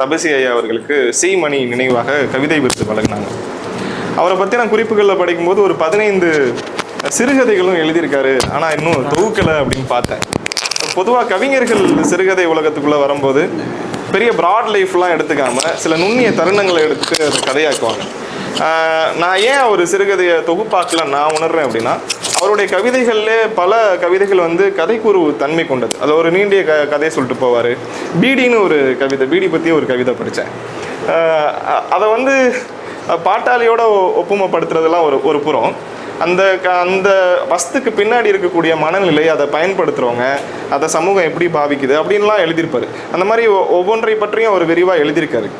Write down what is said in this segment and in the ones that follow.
தபசி ஐயா அவர்களுக்கு சி மணி நினைவாக கவிதை விருது வழங்கினாங்க. அவரை பற்றின குறிப்புகளில் படிக்கும்போது ஒரு 15 சிறுகதைகளும் எழுதியிருக்காரு. ஆனால் இன்னும் தொகுக்கலை அப்படின்னு பார்த்தேன். பொதுவாக கவிஞர்கள் சிறுகதை உலகத்துக்குள்ளே வரும்போது பெரிய ப்ராட் லைஃப்லாம் எடுத்துக்காமல் சில நுண்ணிய தருணங்களை எடுத்து அதை கதையாக்குவாங்க. நான் ஏன் அவர் சிறுகதையை தொகுப்பாக்கல நான் உணர்றேன் அப்படின்னா, அவருடைய கவிதைகள்லே பல கவிதைகள் வந்து கதைக்குரு தன்மை கொண்டது. அது ஒரு நீண்டிய கதையை சொல்லிட்டு போவார். பீடின்னு ஒரு கவிதை, பீடி பற்றி ஒரு கவிதை படித்தேன். அதை வந்து பாட்டாளியோட ஒப்புமைப்படுத்துறதுலாம் ஒரு புறம். அந்த வஸ்துக்கு பின்னாடி இருக்கக்கூடிய மனநிலை, அதை பயன்படுத்துகிறவங்க, அதை சமூகம் எப்படி பாவிக்குது அப்படின்லாம் எழுதியிருப்பார். அந்த மாதிரி ஒவ்வொன்றை பற்றியும் அவர் விரிவாக எழுதியிருக்காரு.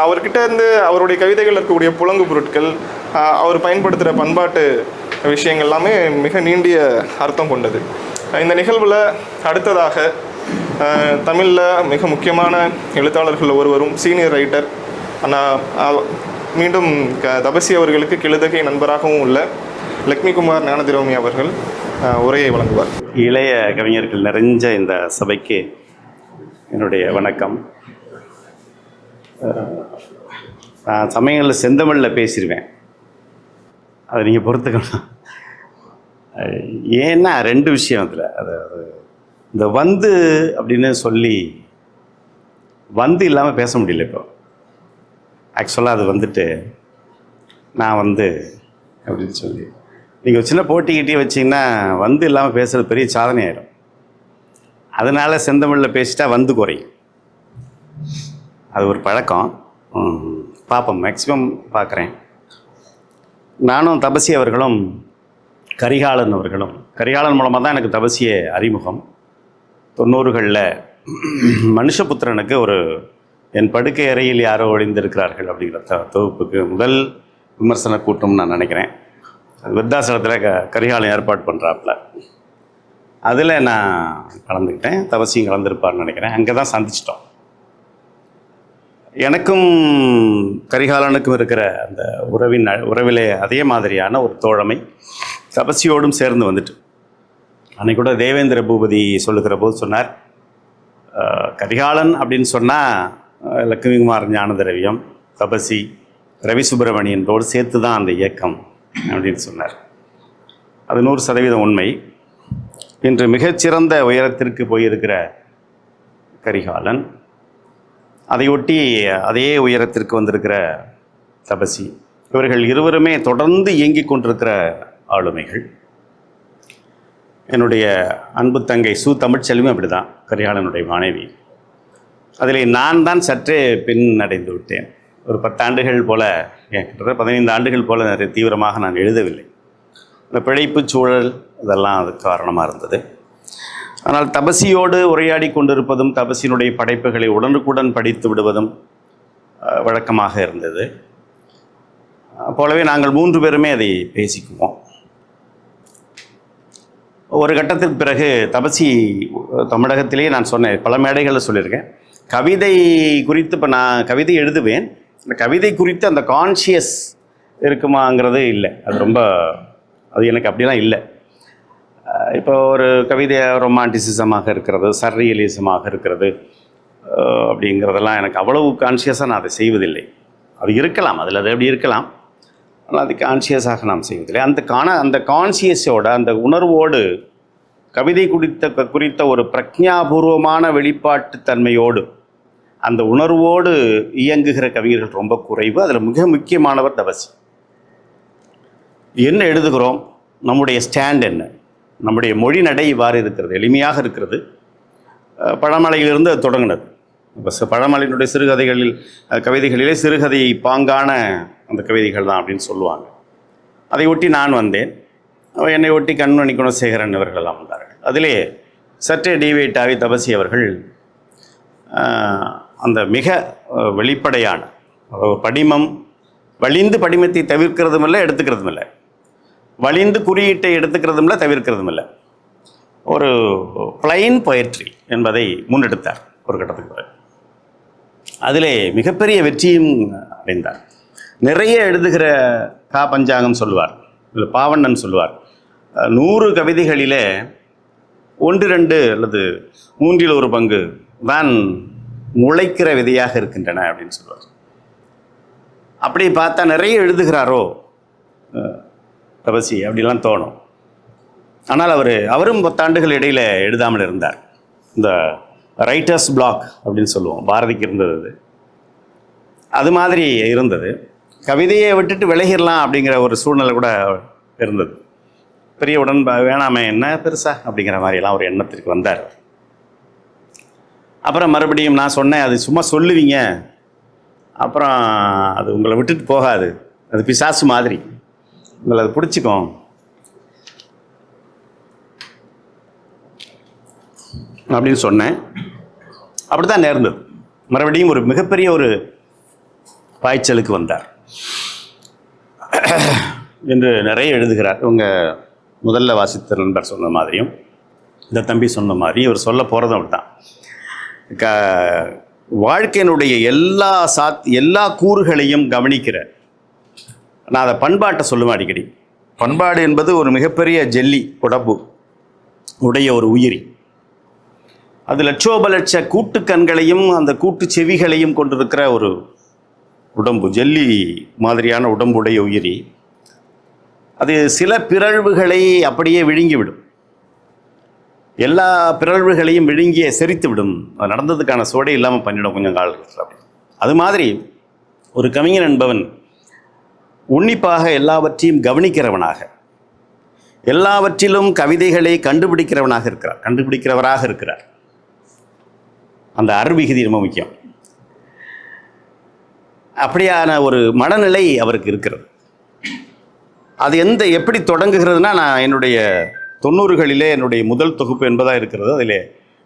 அவர்கிட்ட இருந்து அவருடைய கவிதைகள் இருக்கக்கூடிய புலங்கு பொருட்கள், அவர் பயன்படுத்துகிற பண்பாட்டு விஷயங்கள் எல்லாமே மிக நீண்டிய அர்த்தம் கொண்டது. இந்த நிகழ்வில் அடுத்ததாக தமிழில் மிக முக்கியமான எழுத்தாளர்கள் ஒருவரும் சீனியர் ரைட்டர் மீண்டும் தபசி அவர்களுக்கு கிழுதகை நண்பராகவும் உள்ள லக்ஷ்மிகுமார் ஞானதிரோமி அவர்கள் உரையை வழங்குவார். இளைய கவிஞர்கள் நிறைஞ்ச இந்த சபைக்கு என்னுடைய வணக்கம். நான் சமயங்களில் செந்தமிழில் பேசிடுவேன், அதை நீங்கள் பொறுத்துக்கணும். ஏன்னா 2 விஷயம் அதில். அது இந்த வந்து அப்படின்னு சொல்லி வந்து இல்லாமல் பேச முடியல. இப்போ ஆக்சுவலாக அது வந்துட்டு நான் வந்து அப்படின்னு சொல்லி நீங்கள் ஒரு சின்ன போட்டிக்கிட்டே வச்சிங்கன்னா வந்து இல்லாமல் பேசுகிறது பெரிய சாதனை ஆகிடும். அதனால் செந்தமிழில் பேசிட்டா வந்து குறையும். அது ஒரு பழக்கம். பார்ப்போம், மேக்ஸிமம் பார்க்குறேன். நானும் தபசி அவர்களும் கரிகாலன் அவர்களும், கரிகாலன் மூலமாக தான் எனக்கு தபசியை அறிமுகம். 90களில் மனுஷபுத்திரனுக்கு ஒரு என் படுக்கை அறையில் யாரோ ஒழிந்திருக்கிறார்கள் அப்படிங்கிற தொகுப்புக்கு முதல் விமர்சன கூட்டம் நான் நினைக்கிறேன். அது விருத்தாசலத்தில் கரிகாலன் ஏற்பாடு பண்ணுறாப்புல, அதில் நான் கலந்துக்கிட்டேன். தபசியும் கலந்துருப்பார்னு நினைக்கிறேன். அங்கே தான் சந்திச்சிட்டோம். எனக்கும் கரிகாலனுக்கும் இருக்கிற அந்த உறவிலே அதே மாதிரியான ஒரு தோழமை தபசியோடும் சேர்ந்து வந்துட்டு, அன்றைக்கு கூட தேவேந்திர பூபதி சொல்லுகிற போது சொன்னார், கரிகாலன் அப்படின்னு சொன்னால் லக்ஷ்மிகுமார் ஞானதிரவியம், தபசி, ரவி சுப்பிரமணியனோடு சேர்த்து தான் அந்த இயக்கம் அப்படின்னு சொன்னார். அது 100% உண்மை. இன்று மிகச்சிறந்த உயரத்திற்கு போயிருக்கிற கரிகாலன், அதையொட்டி அதே உயரத்திற்கு வந்திருக்கிற தபசி, இவர்கள் இருவருமே தொடர்ந்து இயங்கிக் கொண்டிருக்கிற ஆளுமைகள். என்னுடைய அன்பு தங்கை சு தமிழ்ச்செல்வி அப்படி தான், கரிகாலனுடைய மனைவி. அதில் நான் தான் சற்றே பின் அடைந்து விட்டேன். ஒரு 10 ஆண்டுகள் போல், கிட்டத்தட்ட 15 ஆண்டுகள் போல் நிறைய தீவிரமாக நான் எழுதவில்லை. இந்த பிழைப்பு சூழல் இதெல்லாம் அதுக்கு காரணமாக இருந்தது. ஆனால் தபசியோடு உரையாடி கொண்டிருப்பதும் தபசியினுடைய படைப்புகளை உடனுக்குடன் படித்து விடுவதும் வழக்கமாக இருந்தது. போலவே நாங்கள் 3 பேருமே அதை பேசிக்குவோம். ஒரு கட்டத்திற்கு பிறகு தபசி தமிழகத்திலேயே நான் சொன்னேன், பல மேடைகளில் சொல்லியிருக்கேன், கவிதை குறித்து இப்போ நான் கவிதை எழுதுவேன், அந்த கவிதை குறித்து அந்த கான்ஷியஸ் இருக்குமாங்கிறது இல்லை. அது எனக்கு அப்படிலாம் இல்லை. இப்போ ஒரு கவிதை ரொமான்டிசிசமாக இருக்கிறது, சர்ரியலிசமாக இருக்கிறது அப்படிங்கிறதெல்லாம் எனக்கு அவ்வளவு கான்ஷியஸாக நான் அதை செய்வதில்லை. அது இருக்கலாம், அதில் அது எப்படி இருக்கலாம், ஆனால் அது கான்ஷியஸாக நாம் செய்வதில்லை. அந்த கான்ஷியஸோட, அந்த உணர்வோடு, கவிதை குறித்த ஒரு பிரக்ஞாபூர்வமான வெளிப்பாட்டு தன்மையோடு, அந்த உணர்வோடு இயங்குகிற கவிஞர்கள் ரொம்ப குறைவு. அதில் மிக முக்கியமானவர் தபசி. என்ன எழுதுகிறோம், நம்முடைய ஸ்டாண்ட் என்ன, நம்முடைய மொழி நடை இவ்வாறு இருக்கிறது, எளிமையாக இருக்கிறது. பழமலையிலிருந்து அது தொடங்கினது. இப்போ பழமலையினுடைய கவிதைகளிலே சிறுகதை பாங்கான அந்த கவிதைகள் தான் அப்படின்னு சொல்லுவாங்க. அதை ஒட்டி நான் வந்தேன். என்னை ஒட்டி கண்மணி குணசேகரன் இவர்களெல்லாம் வந்தார்கள். அதிலே சற்றே டிவேட்டாவி தபசி அவர்கள் அந்த மிக வெளிப்படையான படிமம், வலிந்து படிமத்தை தவிர்க்கிறதும் இல்லை, எடுத்துக்கிறதும் இல்லை, வலிந்து குறியீட்டை எடுத்துக்கிறதும் இல்லை, தவிர்க்கிறதும் இல்லை, ஒரு பிளைன் பொயட்ரி என்பதை முன்னெடுத்தார் ஒரு கட்டத்துக்கு பிறகு. அதிலே மிகப்பெரிய வெற்றியும் அடைந்தார். நிறைய எழுதுகிற பஞ்சாங்கம் சொல்லுவார், இல்லை பாவண்ணன் சொல்லுவார், 100 கவிதைகளிலே 1, 2 அல்லது 3 1 பங்கு தான் முளைக்கிற விதையாக இருக்கின்றன அப்படின்னு சொல்லுவார். அப்படி பார்த்தா நிறைய எழுதுகிறாரோ தபசி அப்படிலாம் தோணும். ஆனால் அவரும் 10 ஆண்டுகள் இடையில் எழுதாமல் இருந்தார். இந்த ரைட்டர்ஸ் பிளாக் அப்படின்னு சொல்லுவோம், பாரதிக்கு இருந்தது. அது மாதிரி இருந்தது. கவிதையை விட்டுட்டு விலகிடலாம் அப்படிங்கிற ஒரு சூழ்நிலை கூட இருந்தது. பெரிய வேணாமே என்ன பெருசா அப்படிங்கிற மாதிரிலாம் ஒரு எண்ணத்திற்கு வந்தார். அப்புறம் மறுபடியும் நான் சொன்னேன், அது சும்மா சொல்லுவீங்க, அப்புறம் அது உங்களை விட்டுட்டு போகாது, அது பிசாசு மாதிரி, உங்களை அது பிடிச்சிக்கும் அப்படின்னு சொன்னேன். அப்படி தான் நேர்ந்தது. மறுபடியும் ஒரு மிகப்பெரிய ஒரு பாய்ச்சலுக்கு வந்தார் என்று நிறைய எழுதுகிறார். இவங்க முதல்ல வாசித்த நண்பர் சொன்ன மாதிரியும் இந்த தம்பி சொன்ன மாதிரி இவர் சொல்ல போகிறதும் அப்படி தான். வாழ்க்கையினுடைய எல்லா கூறுகளையும் கவனிக்கிற, நான் அதை பண்பாட்டை சொல்லுவேன் அடிக்கடி. பண்பாடு என்பது ஒரு மிகப்பெரிய ஜெல்லி உடம்பு உடைய ஒரு உயிரி. அது லட்சோபலட்ச கூட்டு கண்களையும் அந்த கூட்டு செவிகளையும் கொண்டிருக்கிற ஒரு உடம்பு, ஜெல்லி மாதிரியான உடம்புடைய உயிரி. அது சில பிறழ்வுகளை அப்படியே விழுங்கிவிடும், எல்லா பிறழ்வுகளையும் விழுங்கிய செரித்து விடும். அது நடந்ததுக்கான சுவடே இல்லாமல் பண்ணிடும் கொஞ்சம் காலத்தில். அப்படி அது மாதிரி ஒரு கவிஞன் என்பவன் உன்னிப்பாக எல்லாவற்றையும் கவனிக்கிறவனாக, எல்லாவற்றிலும் கவிதைகளை கண்டுபிடிக்கிறவராக இருக்கிறார். அந்த அருவிகுதி ரொம்ப முக்கியம். அப்படியான ஒரு மனநிலை அவருக்கு இருக்கிறது. அது எப்படி தொடங்குகிறதுனா, நான் என்னுடைய 90களிலே என்னுடைய முதல் தொகுப்பு என்பதாக இருக்கிறது. அதில்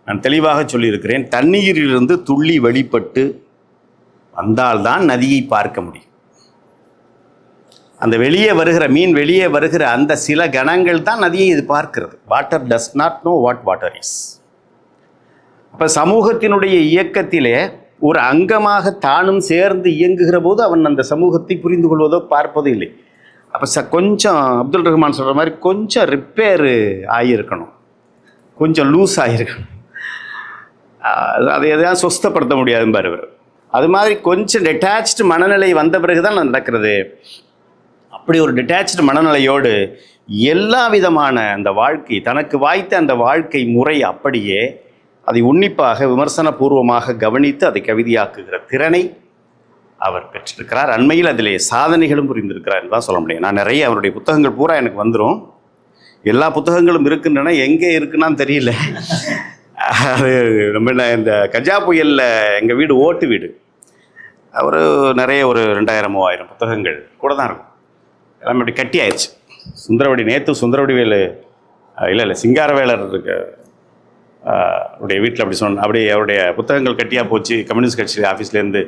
நான் தெளிவாக சொல்லியிருக்கிறேன், தண்ணீரிலிருந்து துள்ளி வெளிப்பட்டு வந்தால்தான் நதியை பார்க்க முடியும். அந்த மீன் வெளியே வருகிற அந்த சில கணங்கள் தான் நதியை இது பார்க்கிறது. Water does not know what water is. அப்போ சமூகத்தினுடைய இயக்கத்திலே ஒரு அங்கமாக தானும் சேர்ந்து இயங்குகிற போது அவன் அந்த சமூகத்தை புரிந்து கொள்வதோ பார்ப்பதோ இல்லை. அப்போ கொஞ்சம் அப்துல் ரஹ்மான் சொல்கிற மாதிரி கொஞ்சம் ரிப்பேரு ஆகியிருக்கணும், கொஞ்சம் லூஸ் ஆகியிருக்கணும். அதை எதாவது சொஸ்தப்படுத்த முடியாதுன்னு இவர். அது மாதிரி கொஞ்சம் டிட்டாச்டு மனநிலை வந்த பிறகு தான் நடக்கிறது. அப்படி ஒரு டிட்டாச்டு மனநிலையோடு எல்லா விதமான அந்த வாழ்க்கை, தனக்கு வாய்த்த அந்த வாழ்க்கை முறை அப்படியே அதை உன்னிப்பாக விமர்சனபூர்வமாக கவனித்து அதை கவிதையாக்குகிற திறனை அவர் பெற்றிருக்கிறார். அண்மையில் அதிலே சாதனைகளும் புரிந்திருக்கிறார் என்று தான் சொல்ல முடியும். நான் நிறைய அவருடைய புத்தகங்கள் பூரா எனக்கு வந்துடும். எல்லா புத்தகங்களும் இருக்கின்றன, எங்கே இருக்குன்னான்னு தெரியல. அது நம்ம இந்த கஜா புயலில் எங்கள் வீடு ஓட்டு வீடு, அவர் நிறைய ஒரு 2000-3000 புத்தகங்கள் கூட தான் இருக்கும். எல்லாமே அப்படி கட்டி ஆயிடுச்சு. சுந்தரவடி வேலு இல்லை சிங்காரவேலர் அவருடைய வீட்டில் அப்படி அப்படி அவருடைய புத்தகங்கள் கட்டியாக போச்சு, கம்யூனிஸ்ட் கட்சி ஆஃபீஸ்லேருந்து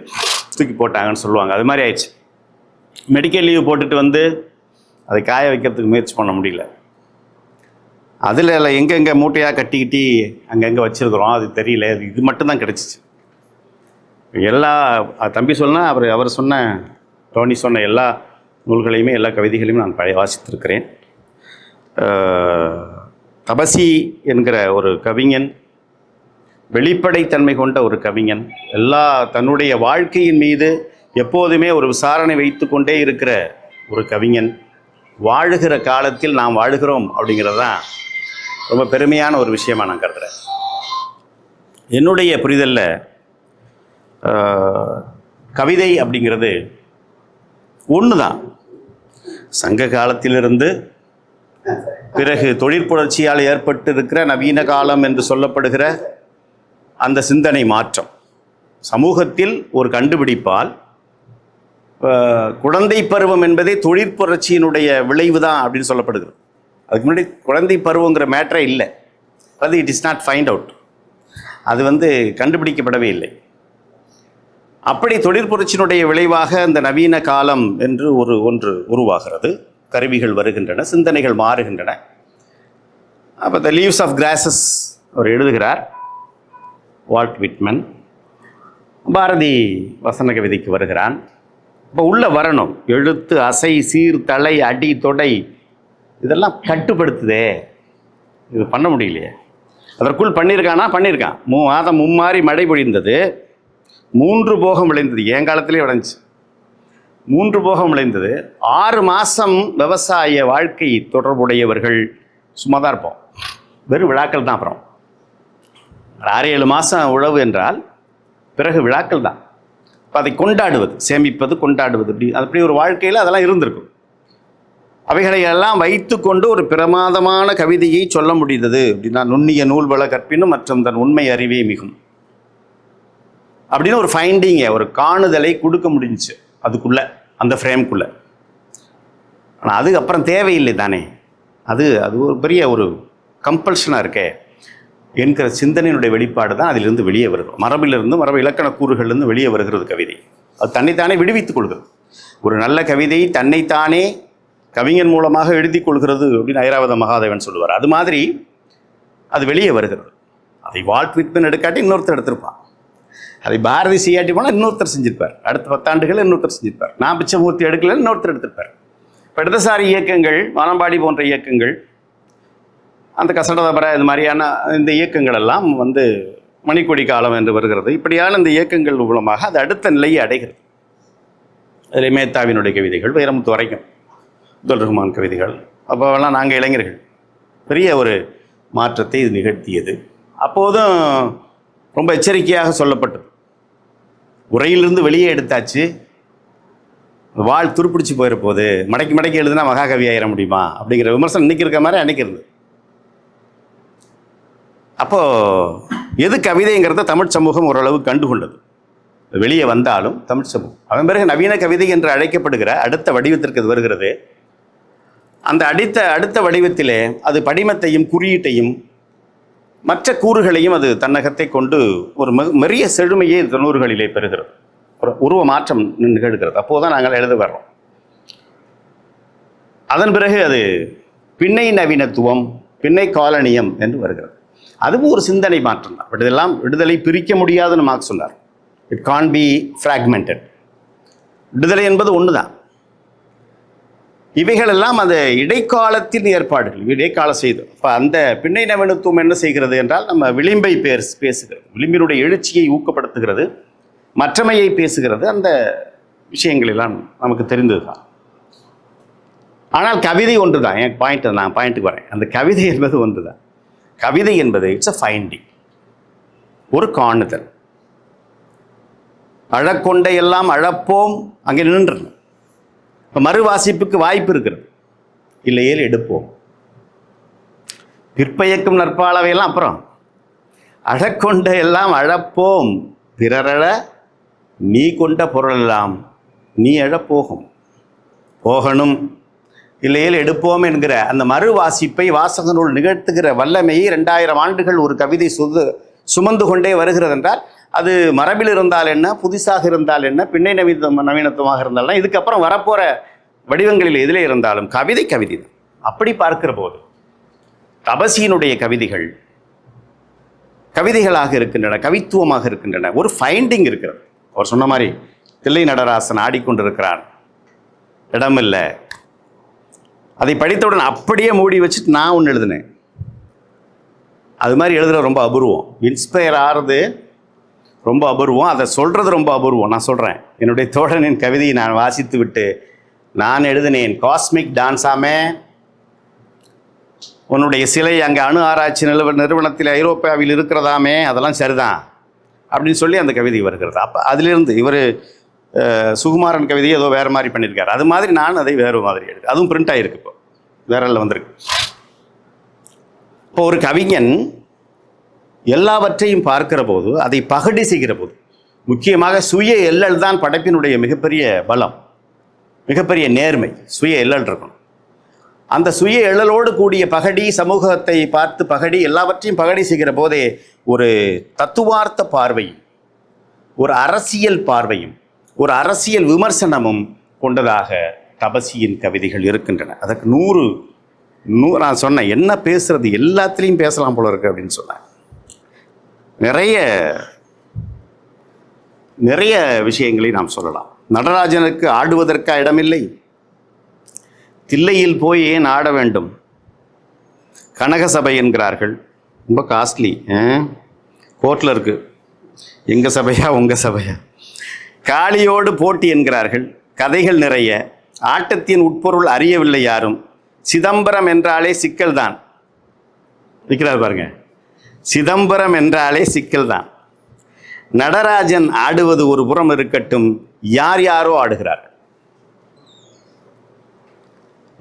தூக்கி போட்டாங்கன்னு சொல்லுவாங்க. அது மாதிரி ஆயிடுச்சு. மெடிக்கல் லீவ் போட்டுட்டு அதை காய வைக்கிறதுக்கு முயற்சி பண்ண முடியல. அதில் எங்கெங்கே மூட்டையாக கட்டிக்கிட்டி அங்கங்கே வச்சுருக்குறோம், அது தெரியல. இது மட்டும்தான் கிடச்சிச்சு. தம்பி சொன்னால் அவர் சொன்ன, டோனி சொன்ன எல்லா நூல்களையுமே எல்லா கவிதைகளையுமே நான் வாசித்திருக்கிறேன். தபசி என்கிற ஒரு கவிஞன், வெளிப்படைத்தன்மை கொண்ட ஒரு கவிஞன், தன்னுடைய வாழ்க்கையின் மீது எப்போதுமே ஒரு விசாரணை வைத்து கொண்டே இருக்கிற ஒரு கவிஞன், வாழுகிற காலத்தில் நாம் வாழுகிறோம் அப்படிங்கிறது தான் ரொம்ப பெருமையான ஒரு விஷயமா நான் கருதுகிறேன். என்னுடைய புரிதலில் கவிதை அப்படிங்கிறது ஒன்று தான். சங்க காலத்திலிருந்து பிறகு தொழிற்புணர்ச்சியால் ஏற்பட்டிருக்கிற நவீன காலம் என்று சொல்லப்படுகிற அந்த சிந்தனை மாற்றம், சமூகத்தில் ஒரு கண்டுபிடிப்பால் குழந்தை பருவம் என்பதே தொழிற்புரட்சியினுடைய விளைவு தான் அப்படின்னு சொல்லப்படுகிறது. அதுக்கு முன்னாடி குழந்தை பருவங்கிற மேட்டரே இல்லை. It is not find out. அது கண்டுபிடிக்கப்படவே இல்லை. அப்படி தொழிற்புரட்சியினுடைய விளைவாக அந்த நவீன காலம் என்று ஒன்று உருவாகிறது. கருவிகள் வருகின்றன, சிந்தனைகள் மாறுகின்றன. அப்போ த லீவ்ஸ் ஆஃப் கிராசஸ் அவர் எழுதுகிறார். Walt Whitman. பாரதி வசன கவிதைக்கு வருகிறான். இப்போ உள்ளே வரணும். எழுத்து, அசை, சீர், தலை, அடி, தொடை இதெல்லாம் கட்டுப்படுத்துதே, இது பண்ண முடியலையே. அதற்குள் பண்ணியிருக்கான். மாதம் மும்மாறி மழை பொழிந்தது, 3 போகம் விளைந்தது. என் காலத்திலே விளைஞ்சி 3 போகம் விளைந்தது. 6 மாதம் விவசாய வாழ்க்கை தொடர்புடையவர்கள் சும்மா தான் இருப்போம். வெறும் விழாக்கள் தான். அப்புறம் 6-7 மாதம் உழவு என்றால் பிறகு விழாக்கள் தான். இப்போ அதை கொண்டாடுவது, சேமிப்பது, கொண்டாடுவது, அப்படி ஒரு வாழ்க்கையில் அதெல்லாம் இருந்திருக்கும். அவைகளை எல்லாம் வைத்து கொண்டு ஒரு பிரமாதமான கவிதையை சொல்ல முடிந்தது அப்படின்னா, நுண்ணிய நூல்வள கற்பினும் மற்றும் தன் உண்மை அறிவே மிகும் அப்படின்னு ஒரு ஃபைண்டிங்கை, ஒரு காணுதலை கொடுக்க முடிஞ்சிச்சு அதுக்குள்ள, அந்த ஃப்ரேம்குள்ளே. ஆனால் அதுக்கப்புறம் தேவையில்லை தானே, அது ஒரு பெரிய ஒரு கம்பல்ஷனாக இருக்கே என்கிற சிந்தனையினுடைய வெளிப்பாடு தான் அதிலிருந்து வெளியே வருகிறது. மரபிலிருந்து, மரபு இலக்கண கூறுகள்லேருந்து வெளியே வருகிறது கவிதை. அது தன்னைத்தானே விடுவித்துக் கொள்கிறது. ஒரு நல்ல கவிதை தன்னைத்தானே கவிஞன் மூலமாக எழுதி கொள்கிறது அப்படின்னு ஐராவத மகாதேவன் சொல்லுவார். அது மாதிரி அது வெளியே வருகிறது. அதை வால்ட் விட்மன் எடுக்காட்டி இன்னொருத்தர் எடுத்திருப்பான். அதை பாரதி செய்யாட்டி போனால் இன்னொருத்தர் செஞ்சிருப்பார். அடுத்த 10 ஆண்டுகள் இன்னொருத்தர் செஞ்சிருப்பார். நான் பிச்சமூர்த்தி எடுக்கல, இன்னொருத்தர் எடுத்திருப்பார். இப்போ இடதுசாரி இயக்கங்கள், வானம்பாடி போன்ற இயக்கங்கள், அந்த கசடதபர இது மாதிரியான இந்த இயக்கங்கள் எல்லாம் மணிக்கொடி காலம் என்று வருகிறது. இப்படியான இந்த இயக்கங்கள் மூலமாக அது அடுத்த நிலையை அடைகிறது. அதில் மேத்தாவினுடைய கவிதைகள், வைரமுத்து வரைக்கும், அப்துல் ரஹ்மான் கவிதைகள், அப்போவெல்லாம் நாங்கள் இளைஞர்கள், பெரிய ஒரு மாற்றத்தை இது நிகழ்த்தியது. அப்போதும் ரொம்ப எச்சரிக்கையாக சொல்லப்பட்டது. உரையிலிருந்து வெளியே எடுத்தாச்சு, வாழ் துருப்பிடிச்சு போயிட போது, மடக்கி மடக்கி எழுதுனா மகாகவி ஆயிட முடியுமா அப்படிங்கிற விமர்சனம் இன்னைக்கு இருக்க மாதிரி அன்னைக்கு இருந்தது. அப்போது எது கவிதைங்கிறத தமிழ் சமூகம் ஓரளவு கண்டுகொண்டது. வெளியே வந்தாலும் தமிழ் சமூகம் அதன் பிறகு நவீன கவிதை என்று அழைக்கப்படுகிற அடுத்த வடிவத்திற்கு அது வருகிறது. அந்த அடுத்த வடிவத்திலே அது படிமத்தையும் குறியீட்டையும் மற்ற கூறுகளையும் அது தன்னகத்தை கொண்டு ஒரு மெரிய செழுமையை 90களிலே பெறுகிறது. ஒரு உருவ மாற்றம் நிகழ்கிறது. அப்போதுதான் நாங்கள் எழுத வர்றோம். அதன் பிறகு அது பின்னை நவீனத்துவம், பின்னை காலனியம் என்று வருகிறது. அதுவும் ஒரு சிந்தனை மாற்றம் தான். பட் இதெல்லாம் விடுதலை பிரிக்க முடியாதுன்னு மார்க்ஸ் சொன்னார். It can be fragmented. விடுதலை என்பது ஒன்று தான். இவைகளெல்லாம் அந்த இடைக்காலத்தின் ஏற்பாடுகள், இடைக்கால செய்து. இப்போ அந்த பின்னை நவீனத்துவம் என்ன செய்கிறது என்றால், நம்ம விளிம்பை பேசுகிறது, விளிம்பினுடைய எழுச்சியை ஊக்கப்படுத்துகிறது, மற்றமையை பேசுகிறது. அந்த விஷயங்கள் எல்லாம் நமக்கு தெரிந்தது தான். ஆனால் கவிதை ஒன்று தான். என் நான் பாயிண்ட்டுக்கு வரேன். அந்த கவிதை என்பது ஒன்று தான். கவிதை என்பது இட்ஸ் அ ஃபைண்டிங், ஒரு காணுதல். அழக்கொண்ட எல்லாம் அழப்போம், அங்கே நின்றுணும். இப்போ மறுவாசிப்புக்கு வாய்ப்பு இருக்கிறது, இல்லையேல் எடுப்போம். பிற்பயக்கும் நற்பாளவையெல்லாம் அப்புறம். அழக்கொண்ட எல்லாம் அழப்போம், பிறரழ நீ கொண்ட பொருளெல்லாம் நீ அழப்போகும், போகணும், இல்லையேல் எடுப்போம் என்கிற அந்த மறுவாசிப்பை வாசகனுள் நிகழ்த்துகிற வல்லமையை 2000 ஆண்டுகள் ஒரு கவிதை சுமந்து கொண்டே வருகிறது என்றால், அது மரபில் இருந்தால் என்ன, புதுசாக இருந்தால் என்ன, பின்னை நவீனத்துவமாக இருந்தாலும், இதுக்கப்புறம் வரப்போகிற வடிவங்களில் எதிலே இருந்தாலும் கவிதை கவிதை தான். அப்படி பார்க்கிற போது தபசியினுடைய கவிதைகள் கவிதைகளாக இருக்கின்றன, கவித்துவமாக இருக்கின்றன. ஒரு ஃபைண்டிங் இருக்கிறது. அவர் சொன்ன மாதிரி தில்லை நடராசன் ஆடிக்கொண்டிருக்கிறான், இடமில்லை. அதை படித்தவுடன் அப்படியே மூடி வச்சுட்டு நான் ஒன்று எழுதினேன். அது மாதிரி எழுதுகிற ரொம்ப அபூர்வம். இன்ஸ்பயர் ஆகிறது ரொம்ப அபூர்வம், அதை சொல்கிறது ரொம்ப அபூர்வம். நான் சொல்கிறேன், என்னுடைய தோழனின் கவிதையை நான் வாசித்து விட்டு நான் எழுதினேன், காஸ்மிக் டான்ஸாமே உன்னுடைய சிலை அங்கே அணு ஆராய்ச்சி நிறுவனத்தில் ஐரோப்பாவில் இருக்கிறதாமே, அதெல்லாம் சரிதான் அப்படின்னு சொல்லி அந்த கவிதை வருகிறது. அப்போ அதிலிருந்து இவர் சுகுமாரன் கவிதையை ஏதோ வேறு மாதிரி பண்ணியிருக்காரு. அது மாதிரி நான் அதை வேறு மாதிரி எடுக்கிறேன். அதுவும் பிரிண்ட் ஆகிருக்கு, இப்போ வேறில் வந்திருக்கு. இப்போ ஒரு கவிஞன் எல்லாவற்றையும் பார்க்கிற போது, அதை பகடி செய்கிற போது, முக்கியமாக சுய எல்லல் தான் படைப்பினுடைய மிகப்பெரிய பலம், மிகப்பெரிய நேர்மை. சுய எல்லல் இருக்கணும். அந்த சுய எழலோடு கூடிய பகடி, சமூகத்தை பார்த்து பகடி, எல்லாவற்றையும் பகடி செய்கிற போதே ஒரு தத்துவார்த்த பார்வையும், ஒரு அரசியல் பார்வையும், ஒரு அரசியல் விமர்சனமும் கொண்டதாக தபசியின் கவிதைகள் இருக்கின்றன. அதற்கு 100 நான் சொன்னேன், என்ன பேசுறது, எல்லாத்துலேயும் பேசலாம் போல இருக்கு அப்படின்னு சொன்னேன். நிறைய விஷயங்களை நாம் சொல்லலாம். நடராஜனுக்கு ஆடுவதற்கா இடமில்லை, தில்லையில் போய் ஏன் ஆட வேண்டும், கனக சபை என்கிறார்கள், ரொம்ப காஸ்ட்லி, கோர்ட்டில் இருக்குது, எங்கள் சபையா உங்கள் சபையா? காளியோடு போட்டி என்கிறார்கள், கதைகள் நிறைய, ஆட்டத்தின் உட்பொருள் அறியவில்லை யாரும், சிதம்பரம் என்றாலே சிக்கல் தான். இருக்கிறார் பாருங்க, சிதம்பரம் என்றாலே சிக்கல் தான். நடராஜன் ஆடுவது ஒரு புறம் இருக்கட்டும், யார் யாரோ ஆடுகிறார்கள்.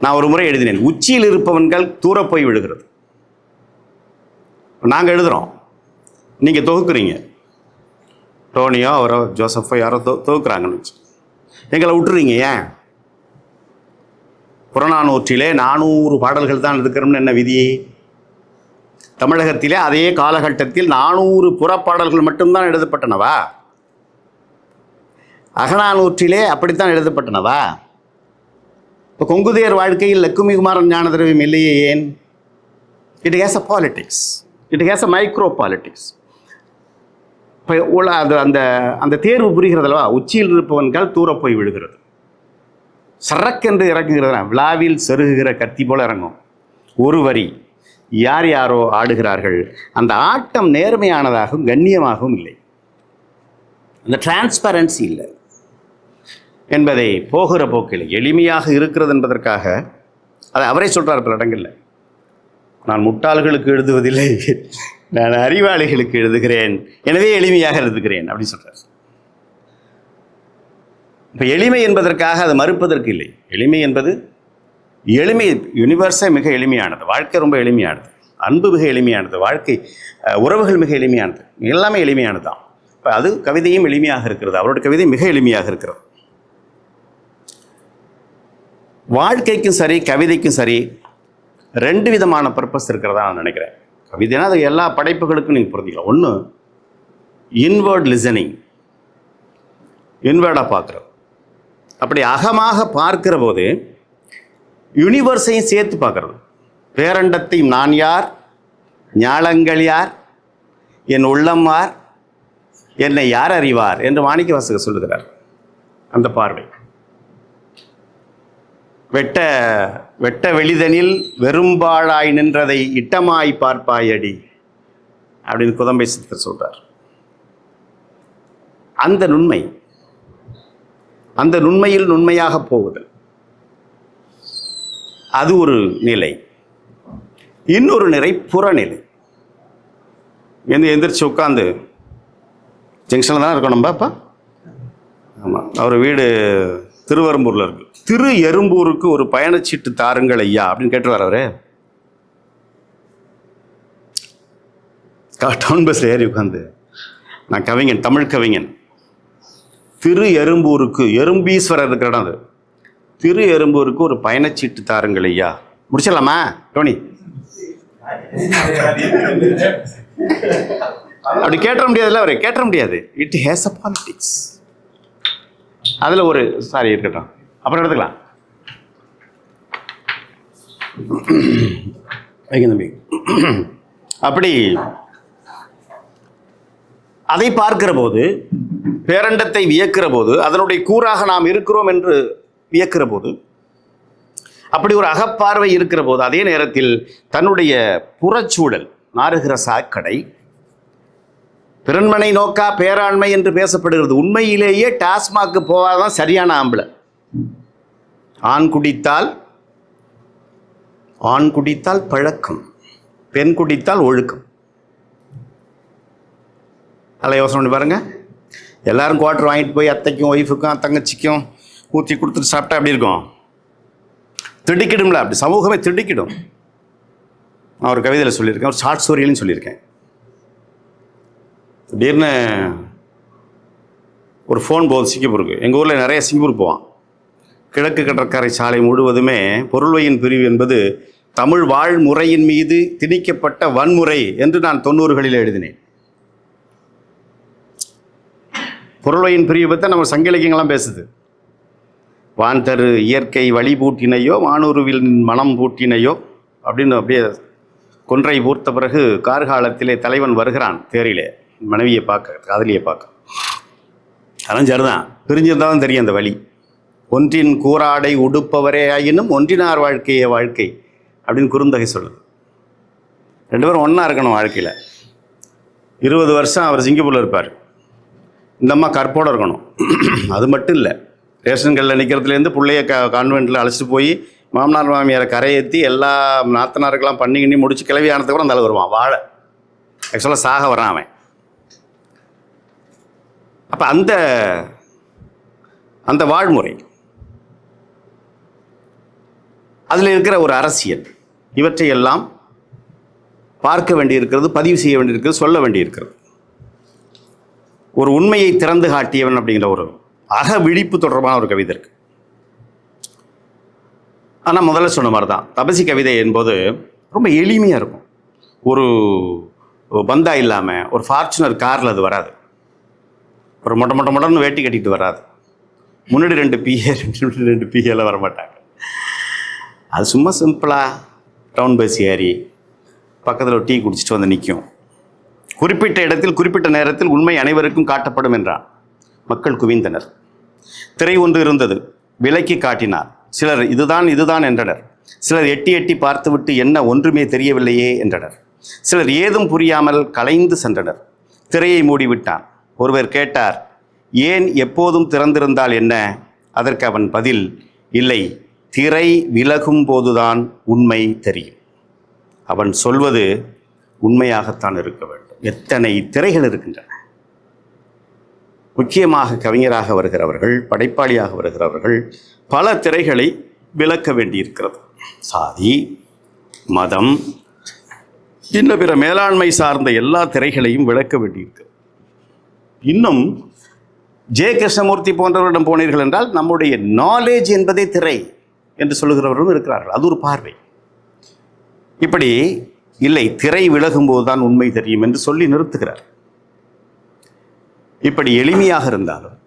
நான் ஒரு முறை எழுதினேன், உச்சியில் இருப்பவன்கள் தூர போய் விடுகிறது. நாங்கள் எழுதுகிறோம், நீங்கள் தொகுக்குறீங்க. டோனியோ அவரோ ஜோசஃபோ யாரோ தொகுக்குறாங்கன்னு வச்சு எங்களை விட்டுறீங்க. ஏன்? புறநானூற்றிலே 400 பாடல்கள் தான் இருக்கிறோம்னு என்ன விதி? தமிழகத்திலே அதே காலகட்டத்தில் 400 புறப்பாடல்கள் மட்டும்தான் எழுதப்பட்டனவா? அகநானூற்றிலே அப்படித்தான் எழுதப்பட்டனவா? இப்போ கொங்குதேர் வாழ்க்கையில் லக்குமி குமாரன் ஞானதிரவியம் இல்லையே, ஏன்? It has a politics, it has a micro politics. இப்போ அது அந்த அந்த தேர்வு புரிகிறதல்லவா? உச்சியில் இருப்பவன்கள் தூர போய் விழுகிறது, சரக்கென்று இறங்குகிறதா, விழாவில் செருகுகிற கத்தி போல இறங்கும். ஒரு வரி, யார் யாரோ ஆடுகிறார்கள். அந்த ஆட்டம் நேர்மையானதாகவும் கண்ணியமாகவும் இல்லை, அந்த டிரான்ஸ்பரன்சி இல்லை என்பதை போகிற போக்கில் எளிமையாக இருக்கிறது என்பதற்காக அதை அவரே சொல்கிறார் பல இடங்களில். நான் முட்டாள்களுக்கு எழுதுவதில்லை, நான் அறிவாளிகளுக்கு எழுதுகிறேன், எனவே எளிமையாக எழுதுகிறேன் அப்படின்னு சொல்கிறார். இப்போ எளிமை என்பதற்காக அதை மறுப்பதற்கு இல்லை. எளிமை என்பது எளிமை, யூனிவர்ஸே மிக எளிமையானது, வாழ்க்கை ரொம்ப எளிமையானது, அன்பு மிக எளிமையானது, வாழ்க்கை உறவுகள் மிக எளிமையானது, எல்லாமே எளிமையானது தான். இப்போ அது கவிதையும் எளிமையாக இருக்கிறது, அவரோட கவிதை மிக எளிமையாக இருக்கிறது. வாழ்க்கைக்கும் சரி கவிதைக்கும் சரி 2 விதமான பர்பஸ் இருக்கிறதா நான் நினைக்கிறேன். கவிதைனா அது எல்லா படைப்புகளுக்கும் நீங்கள் புரிஞ்சுக்கலாம். ஒன்று இன்வேர்ட் லிசனிங், இன்வேர்டாக பார்க்குறது. அப்படி அகமாக பார்க்கிற போது யூனிவர்ஸையும் சேர்த்து பார்க்குறது. பேரண்டத்தையும் நான் யார், ஞாலங்கள் யார், என் உள்ளம் யார், என்னை யார் அறிவார் என்று மாணிக்கவாசகர் சொல்லுகிறார். அந்த பார்வை வெட்ட வெட்ட வெளிதனில் வெறும்பாழாய் நின்றதை இட்டமாய் பார்ப்பாயடி அப்படின்னு குதம்பை சித்தர் சொல்றார். அந்த நுண்மை, அந்த நுண்மையில் நுண்மையாக போகுதல், அது ஒரு நிலை. இன்னொரு நிலை புறநிலை. எந்திரிச்சு உட்காந்து ஜங்ஷனில் தான் இருக்கோம் நம்ம. அப்பா ஆமாம், அவர் வீடு திருவெரும்பூரில் இருக்கு. திரு எறும்பூருக்கு ஒரு பயணச்சீட்டு தாருங்கள் ஐயா அப்படின்னு கேட்டுருவார் அவரு. டவுன் பஸ்ஸில் ஏறி உட்காந்து, நான் கவிஞன், தமிழ் கவிஞன், திரு எறும்பூருக்கு, எறும்பீஸ்வரர் இருக்கிற இடம் அது, திரு எறும்பூருக்கு ஒரு பயணச்சீட்டு தாருங்கள் ஐயா. முடிச்சிடலாமா டோனி? அப்படி கேட்ட முடியாதுல்ல, அவரை கேட்ட முடியாது. It has a politics. அதில் ஒரு சாரி இருக்கட்டும், அப்புறம் எடுத்துக்கலாம். தம்பி அப்படி அதை பார்க்கிற போது, பேரண்டத்தை வியக்கிற போது, அதனுடைய கூறாக நாம் இருக்கிறோம் என்று வியக்கிற போது, அப்படி ஒரு அகப்பார்வை இருக்கிற போது, அதே நேரத்தில் தன்னுடைய புறச்சூழல் நாறுகிற சாக்கடை, பிறன்மனை நோக்கா பேராண்மை என்று பேசப்படுகிறது. உண்மையிலேயே டாஸ்மாக்கு போவாதான் சரியான ஆம்பளை. ஆண் குடித்தால் பழக்கம், பெண் குடித்தால் ஒழுக்கம். அதில் யோசனை பண்ணி பாருங்க. எல்லாரும் குவார்டர் வாங்கிட்டு போய் அத்தைக்கும் ஒய்ஃபுக்கும் தங்கச்சிக்கும் ஊற்றி கொடுத்துட்டு சாப்பிட்டா அப்படி இருக்கும்? திடுக்கிடும்ல, அப்படி சமூகமே திடுக்கிடும். நான் ஒரு கவிதையில் சொல்லியிருக்கேன், ஒரு ஷார்ட் ஸ்டோரியிலையும் சொல்லியிருக்கேன். திடீர்னு ஒரு ஃபோன் போகுது சிங்கப்பூருக்கு. எங்கள் ஊரில் நிறைய சிங்கப்பூர் போவான். கிழக்கு கடற்கரை சாலை முழுவதுமே பொருள்வையின் பிரிவு என்பது தமிழ் வாழ்முறையின் மீது திணிக்கப்பட்ட வன்முறை என்று நான் 90களில் எழுதினேன். பொருள்வையின் பிரிவு பற்றி நம்ம சங்க இலக்கியங்கள்லாம் பேசுது. வான் தரு இயற்கை வழி பூட்டினையோ வானூருவில் மனம் பூட்டினையோ அப்படின்னு அப்படியே கொன்றை பூர்த்த பிறகு கார்காலத்திலே தலைவன் வருகிறான் தேரிலே, மனைவியை பார்க்க, காதலியை பார்க்க. அதெல்லாம் சரிதான், பிரிஞ்சிருந்தாலும் தெரியும் அந்த வழி. ஒன்றின் கூறாடை உடுப்பவரே ஆயினும் ஒன்றினார் வாழ்க்கையே வாழ்க்கை அப்படின்னு குறுந்தகை சொல்லுது. 2 பேரும் ஒன்றா இருக்கணும் வாழ்க்கையில். 20 வருஷம் அவர் சிங்கப்பூரில் இருப்பார், இந்த அம்மா கற்போடு இருக்கணும். அது மட்டும் இல்லை, ரேஷன் கல்லில் நிற்கிறதுலேருந்து பிள்ளைய கான்வெண்ட்டில் அழைச்சிட்டு போய் மாமனார் மாமியாரை கரையேற்றி எல்லா நாத்தனாருக்கெல்லாம் பண்ணி முடிச்சு கிளவி ஆனதுக்கப்புறம் அந்த அளவு வருவான் வாழ. ஆக்சுவலாக சாக வரான் அவன். அப்போ அந்த வாழ்முறை, அதில் இருக்கிற ஒரு அரசியல், இவற்றையெல்லாம் பார்க்க வேண்டியிருக்கிறது, பதிவு செய்ய வேண்டியிருக்கிறது, சொல்ல வேண்டியிருக்கிறது. ஒரு உண்மையை திறந்து காட்டியவன் அப்படிங்கிற ஒரு அக விழிப்பு தொடர்பான ஒரு கவிதை இருக்கு. ஆனால் முதல்ல சொன்ன மாதிரி தான் தபசி கவிதை என்பது ரொம்ப எளிமையாக இருக்கும். ஒரு பந்தா இல்லாமல் ஒரு ஃபார்ச்சுனர் காரில் அது வராது. ஒரு மொட்டன்னு வேட்டி கட்டிட்டு வராது. முன்னாடி 2 பிஏ 2 பிஏலாம் வரமாட்டாங்க. அது சும்மா சிம்பிளாக டவுன் பஸ் ஏறி பக்கத்தில் ஒரு டீ குடிச்சிட்டு வந்து நிற்கும். குறிப்பிட்ட இடத்தில் குறிப்பிட்ட நேரத்தில் உண்மை அனைவருக்கும் காட்டப்படும் என்றான். மக்கள் குவிந்தனர். திரை ஒன்று இருந்தது, விலக்கி காட்டினார். சிலர் இதுதான் என்றனர். சிலர் எட்டி பார்த்துவிட்டு என்ன ஒன்றுமே தெரியவில்லையே என்றனர். சிலர் ஏதும் புரியாமல் கலைந்து சென்றனர். திரையை மூடிவிட்டான். ஒருவர் கேட்டார், ஏன் எப்போதும் திறந்திருந்தால் என்ன? அதற்கு அவன் பதில், இல்லை, திரை விலகும் போதுதான் உண்மை தெரியும். அவன் சொல்வது உண்மையாகத்தான் இருக்க வேண்டும். எத்தனை திரைகள் இருக்கின்றன. முக்கியமாக கவிஞராக வருகிறவர்கள், படைப்பாளியாக வருகிறவர்கள் பல திரைகளை விலக்க வேண்டியிருக்கிறது. சாதி, மதம், இன்னும் பிற மேலாண்மை சார்ந்த எல்லா திரைகளையும் விலக்க வேண்டியிருக்கிறது. இன்னும் ஜே கிருஷ்ணமூர்த்தி போன்றவரிடம் போனீர்கள் என்றால் நம்முடைய நாலேஜ் என்பதே திரை என்று சொல்லுகிறவர்களும் இருக்கிறார்கள். அது ஒரு பார்வை. இப்படி இல்லை, திரை விலகும்போது தான் உண்மை தெரியும் என்று சொல்லி நிறுத்துகிறார். இப்படி எளிமையாக இருந்தாலும்,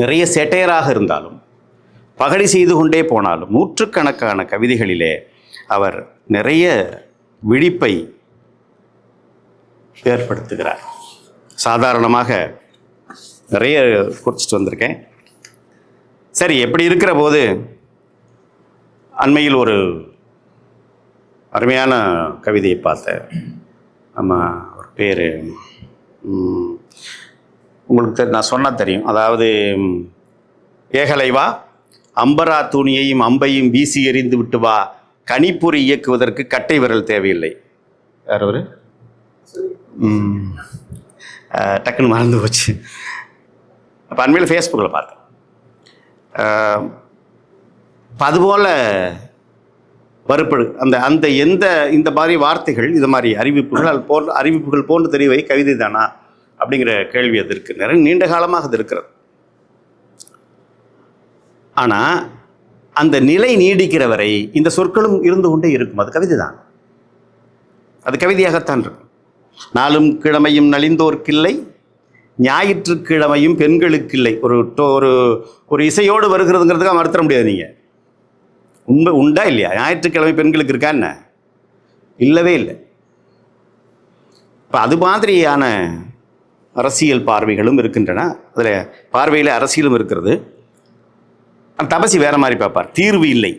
நிறைய செட்டையராக இருந்தாலும், பகடி செய்து கொண்டே போனாலும், நூற்றுக்கணக்கான கவிதைகளிலே அவர் நிறைய விழிப்பை ஏற்படுத்துகிறார். சாதாரணமாக நிறைய குறிச்சிட்டு வந்திருக்கேன். சரி, எப்படி இருக்கிற போது அண்மையில் ஒரு அருமையான கவிதையை பார்த்தேன். நம்ம ஒரு பேர் உங்களுக்கு நான் சொன்னால் தெரியும். அதாவது, ஏகலைவா, அம்பரா தூணியையும் அம்பையும் வீசி எறிந்து விட்டு வா, கணிப்பொறி இயக்குவதற்கு கட்டை விரல் தேவையில்லை. யார் ஒரு டக்குன்னு மறந்து போச்சு. அப்போ அண்மையில் ஃபேஸ்புக்கில் பார்த்தேன். அதுபோல் வறுப்படு அந்த இந்த மாதிரி வார்த்தைகள், இது மாதிரி அறிவிப்புகள் போன்று தெரிவை கவிதை தானா அப்படிங்கிற கேள்வி அது இருக்குது. நிறைய நீண்ட காலமாக அது இருக்கிறது. ஆனால் அந்த நிலை நீடிக்கிற வரை இந்த சொற்களும் இருந்து கொண்டே இருக்கும். அது கவிதை தான், அது கவிதையாகத்தான் இருக்கும். நாளும் கிழமையும் நலிந்தோர்க்கில்லை, ஞாயிற்றுக்கிழமையும் பெண்களுக்கில்லை. ஒரு இசையோடு வருகிறதுங்கிறதுக்காக மறுத்தர முடியாது. நீங்கள் உண்டா இல்லையா? ஞாயிற்றுக்கிழமை பெண்களுக்கு இருக்கா என்ன? இல்லவே இல்லை. இப்போ அது மாதிரியான அரசியல் பார்வைகளும் இருக்கின்றன. அதில் பார்வையில் அரசியலும் இருக்கிறது. தபசி வேற மாதிரி பார்ப்பார். தீர்வு இல்லை,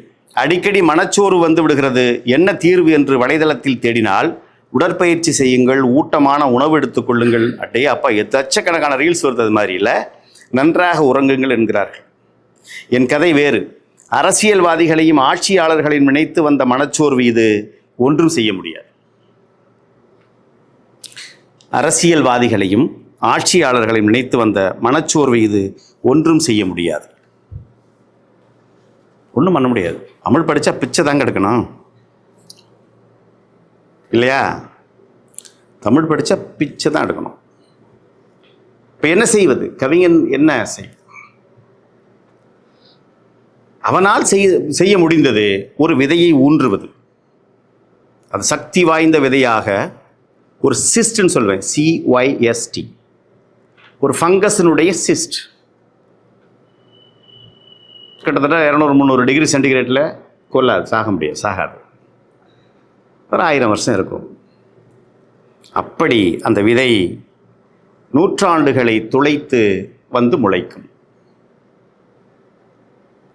அடிக்கடி மனச்சோர்வு வந்து விடுகிறது. என்ன தீர்வு என்று வலைதளத்தில் தேடினால், உடற்பயிற்சி செய்யுங்கள், ஊட்டமான உணவு எடுத்துக்கொள்ளுங்கள். அட்டே அப்பா, லட்சக்கணக்கான ரீல்ஸ் வருது. அது மாதிரி இல்லை, நன்றாக உறங்குங்கள் என்கிறார்கள். என் கதை வேறு. அரசியல்வாதிகளையும் ஆட்சியாளர்களையும் நினைத்து வந்த மனச்சோர்வு இது. ஒன்றும் செய்ய முடியாது. அரசியல்வாதிகளையும் ஆட்சியாளர்களையும் நினைத்து வந்த மனச்சோர்வு இது. ஒன்றும் செய்ய முடியாது. ஒன்றும் பண்ண முடியாது. தமிழ் படித்தா பிச்சை தாங்க எடுக்கணும் இல்லையா? தமிழ் படித்தா பிச்சை தான் எடுக்கணும். இப்போ என்ன செய்வது? கவிஞன் என்ன செய்வது? அவனால் செய்ய முடிந்தது ஒரு விதையை ஊன்றுவது. அது சக்தி வாய்ந்த விதையாக, ஒரு சிஸ்ட்ன்னு சொல்வேன், CYST, ஒரு ஃபங்கஸினுடைய சிஸ்ட். கிட்டத்தட்ட 200-300 டிகிரி சென்டிகிரேட்டில் கொல்லாது, சாகாது. ஒரு 1000 வருஷம் இருக்கும். அப்படி அந்த விதை நூற்றாண்டுகளை துளைத்து வந்து முளைக்கும்.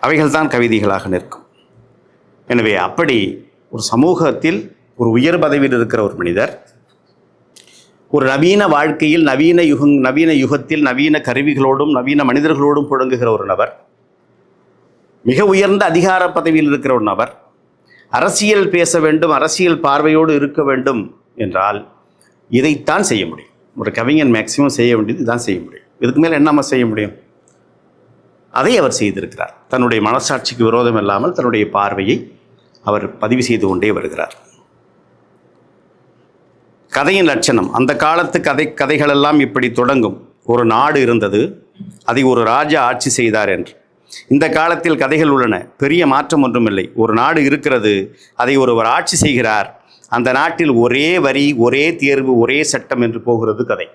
அவைகள் தான் கவிதைகளாக நிற்கும். எனவே அப்படி ஒரு சமூகத்தில் ஒரு உயர் பதவியில் இருக்கிற ஒரு மனிதர் ஒரு நவீன வாழ்க்கையில் நவீன யுகத்தில் நவீன கருவிகளோடும் நவீன மனிதர்களோடும் புழங்குகிற ஒரு நபர், மிக உயர்ந்த அதிகார பதவியில் இருக்கிற ஒரு நபர் அரசியல் பேச வேண்டும், அரசியல் பார்வையோடு இருக்க வேண்டும் என்றால் இதைத்தான் செய்ய முடியும். ஒரு கவிஞன் மேக்சிமம் செய்ய வேண்டியது இதான் செய்ய முடியும். இதுக்கு மேலே என்ன செய்ய முடியும்? அதை அவர் செய்திருக்கிறார். தன்னுடைய மனசாட்சிக்கு விரோதம் இல்லாமல் தன்னுடைய பார்வையை அவர் பதிவு செய்து கொண்டே வருகிறார். கதையின் லட்சணம், அந்த காலத்து கதைகளெல்லாம் இப்படி தொடங்கும். ஒரு நாடு இருந்தது, அதை ஒரு ராஜா ஆட்சி செய்தார் என்று. இந்த காலத்தில் கதைகள் உள்ளன, பெரிய மாற்றம் ஒன்றுமில்லை. ஒரு நாடு இருக்கிறது, அதை ஒருவர் ஆட்சி செய்கிறார், அந்த நாட்டில் ஒரே வரி, ஒரே தேர்வு, ஒரே சட்டம் என்று போகிறது கதை.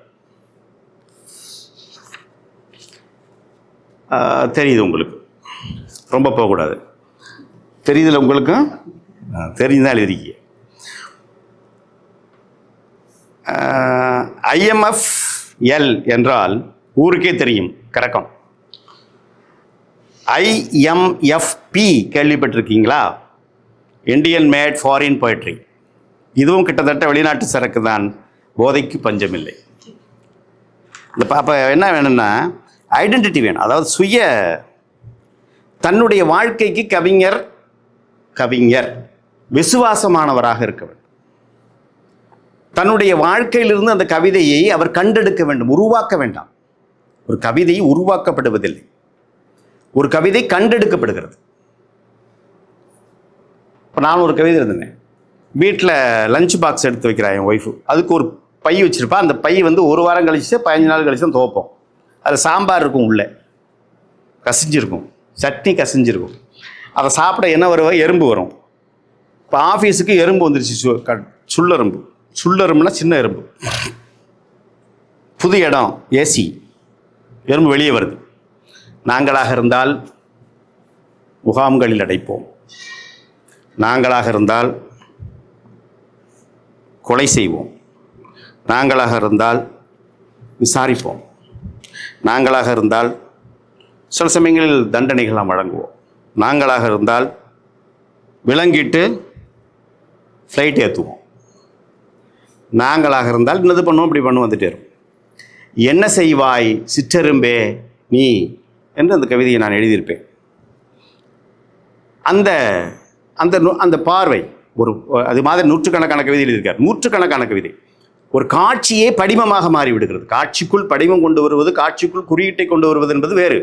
தெரியுது உங்களுக்கு? ரொம்ப போகக்கூடாது. தெரியுதுல உங்களுக்கு? தெரிஞ்சுதான் எழுதிருக்கீங்க. IMFL என்றால் ஊருக்கே தெரியும், கரக்கம். IMFP கேள்விப்பட்டிருக்கீங்களா? Indian mat foreign poetry. இதுவும் கிட்டத்தட்ட வெளிநாட்டு சரக்கு தான், போதைக்கு பஞ்சமில்லை. இந்த அப்போ என்ன வேணும்னா ஐடென்டிட்டி வேணும். அதாவது தன்னுடைய வாழ்க்கைக்கு கவிஞர் விசுவாசமானவராக இருக்க வேண்டும். தன்னுடைய வாழ்க்கையிலிருந்து அந்த கவிதையை அவர் கண்டெடுக்க வேண்டும், உருவாக்க வேண்டாம். ஒரு கவிதை உருவாக்கப்படுவதில்லை, ஒரு கவிதை கண்டெடுக்கப்படுகிறது. இப்போ நான் ஒரு கவிதை இருந்தேன், வீட்டில் லஞ்ச் பாக்ஸ் எடுத்து வைக்கிறேன் என் ஒய்ஃபு. அதுக்கு ஒரு பை வச்சுருப்பா. அந்த பை ஒரு வாரம் கழிச்சு 15 நாள் கழிச்சு தான் துவைப்போம். அதில் சாம்பார் இருக்கும், உள்ளே கசிஞ்சிருக்கும், சட்னி கசிஞ்சிருக்கும். அதை சாப்பிட என்ன எறும்பு வரும். இப்போ ஆஃபீஸுக்கு எறும்பு வந்துருச்சு, சுள்ளெறும்பு. சுள்ளெறும்புனா சின்ன எறும்பு. புது இடம், ஏசி, எறும்பு வெளியே வருது. நாங்களாக இருந்தால் முகாம்களில் அடைப்போம். நாங்களாக இருந்தால் கொலை செய்வோம். நாங்களாக இருந்தால் விசாரிப்போம். நாங்களாக இருந்தால் சில சமயங்களில் தண்டனைகள்லாம் வழங்குவோம். நாங்களாக இருந்தால் விலங்கிட்டு ஃப்ளைட் ஏற்றுவோம். நாங்களாக இருந்தால் இன்னது பண்ணுவோம், இப்படி பண்ணுவோம், வந்துட்டே இருக்கும். என்ன செய்வாய் சிற்றெரும்பே நீ என்று அந்த கவிதையை நான் எழுதியிருப்பேன். அந்த அந்த அந்த பார்வை அது மாதிரி நூற்றுக்கணக்கான கவிதை எழுதியிருக்கார். நூற்றுக்கணக்கான கவிதை. ஒரு காட்சியே படிமமாக மாறிவிடுகிறது. காட்சிக்குள் படிமம் கொண்டு வருவது, காட்சிக்குள் குறியீட்டை கொண்டு வருவது என்பது வேறு.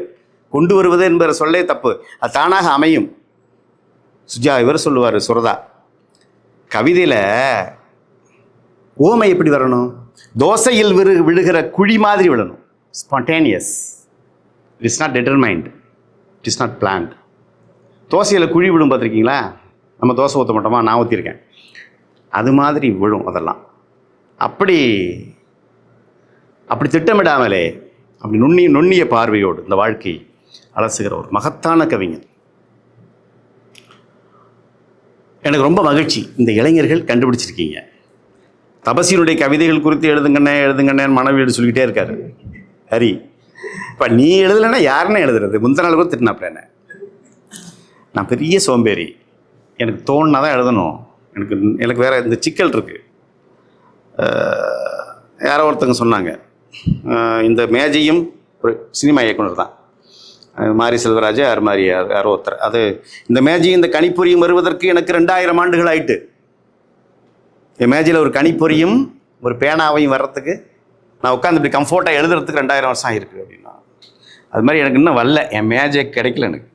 கொண்டு வருவது என்பது சொல்லே தப்பு, அது தானாக அமையும். இவர் சொல்லுவார், சுரதா, கவிதையில் ஓமை எப்படி வரணும்? தோசையில் விழுகிற குழி மாதிரி விழணும். Spontaneous. It is not determined, it is not planned. தோசையில் குழி விழும் பார்த்துருக்கீங்களா? நம்ம தோசை ஊற்ற மாட்டோமா? நான் ஊற்றிருக்கேன். அது மாதிரி விழும். அதெல்லாம் அப்படி திட்டமிடாமலே அப்படி நுண்ணிய பார்வையோடு இந்த வாழ்க்கை அலசுகிற ஒரு மகத்தான கவிஞர். எனக்கு ரொம்ப மகிழ்ச்சி, இந்த இளைஞர்கள் கண்டுபிடிச்சிருக்கீங்க. தபசியினுடைய கவிதைகள் குறித்து எழுதுங்கண்ணே மனைவியோடு சொல்லிக்கிட்டே இருக்காரு ஹரி. இப்போ நீ எழுதலைன்னா யாருன்னு எழுதுறது? முந்தின நாள் கூட திட்டினாப்ல என்ன. நான் பெரிய சோம்பேறி, எனக்கு தோணுனா தான் எழுதணும். எனக்கு வேறு இந்த சிக்கல் இருக்குது. யாரோ ஒருத்தங்க சொன்னாங்க, இந்த மேஜையும் ஒரு சினிமா இயக்குனர் தான், மாரி செல்வராஜ் யார் மாதிரி யாரோ ஒருத்தர், அது இந்த மேஜையும் இந்த கணிப்பொறியும் வருவதற்கு எனக்கு 2000 ஆண்டுகள் ஆயிட்டு. என் மேஜையில் ஒரு கணிப்பொறியும் ஒரு பேனாவையும் வர்றதுக்கு, நான் உட்காந்து இப்படி கம்ஃபர்ட்டாக எழுதுறதுக்கு 2000 வருஷம் ஆகிருக்கு அப்படின்னா, அது மாதிரி எனக்கு இன்னும் வரல, என் மேஜை கிடைக்கல எனக்கு.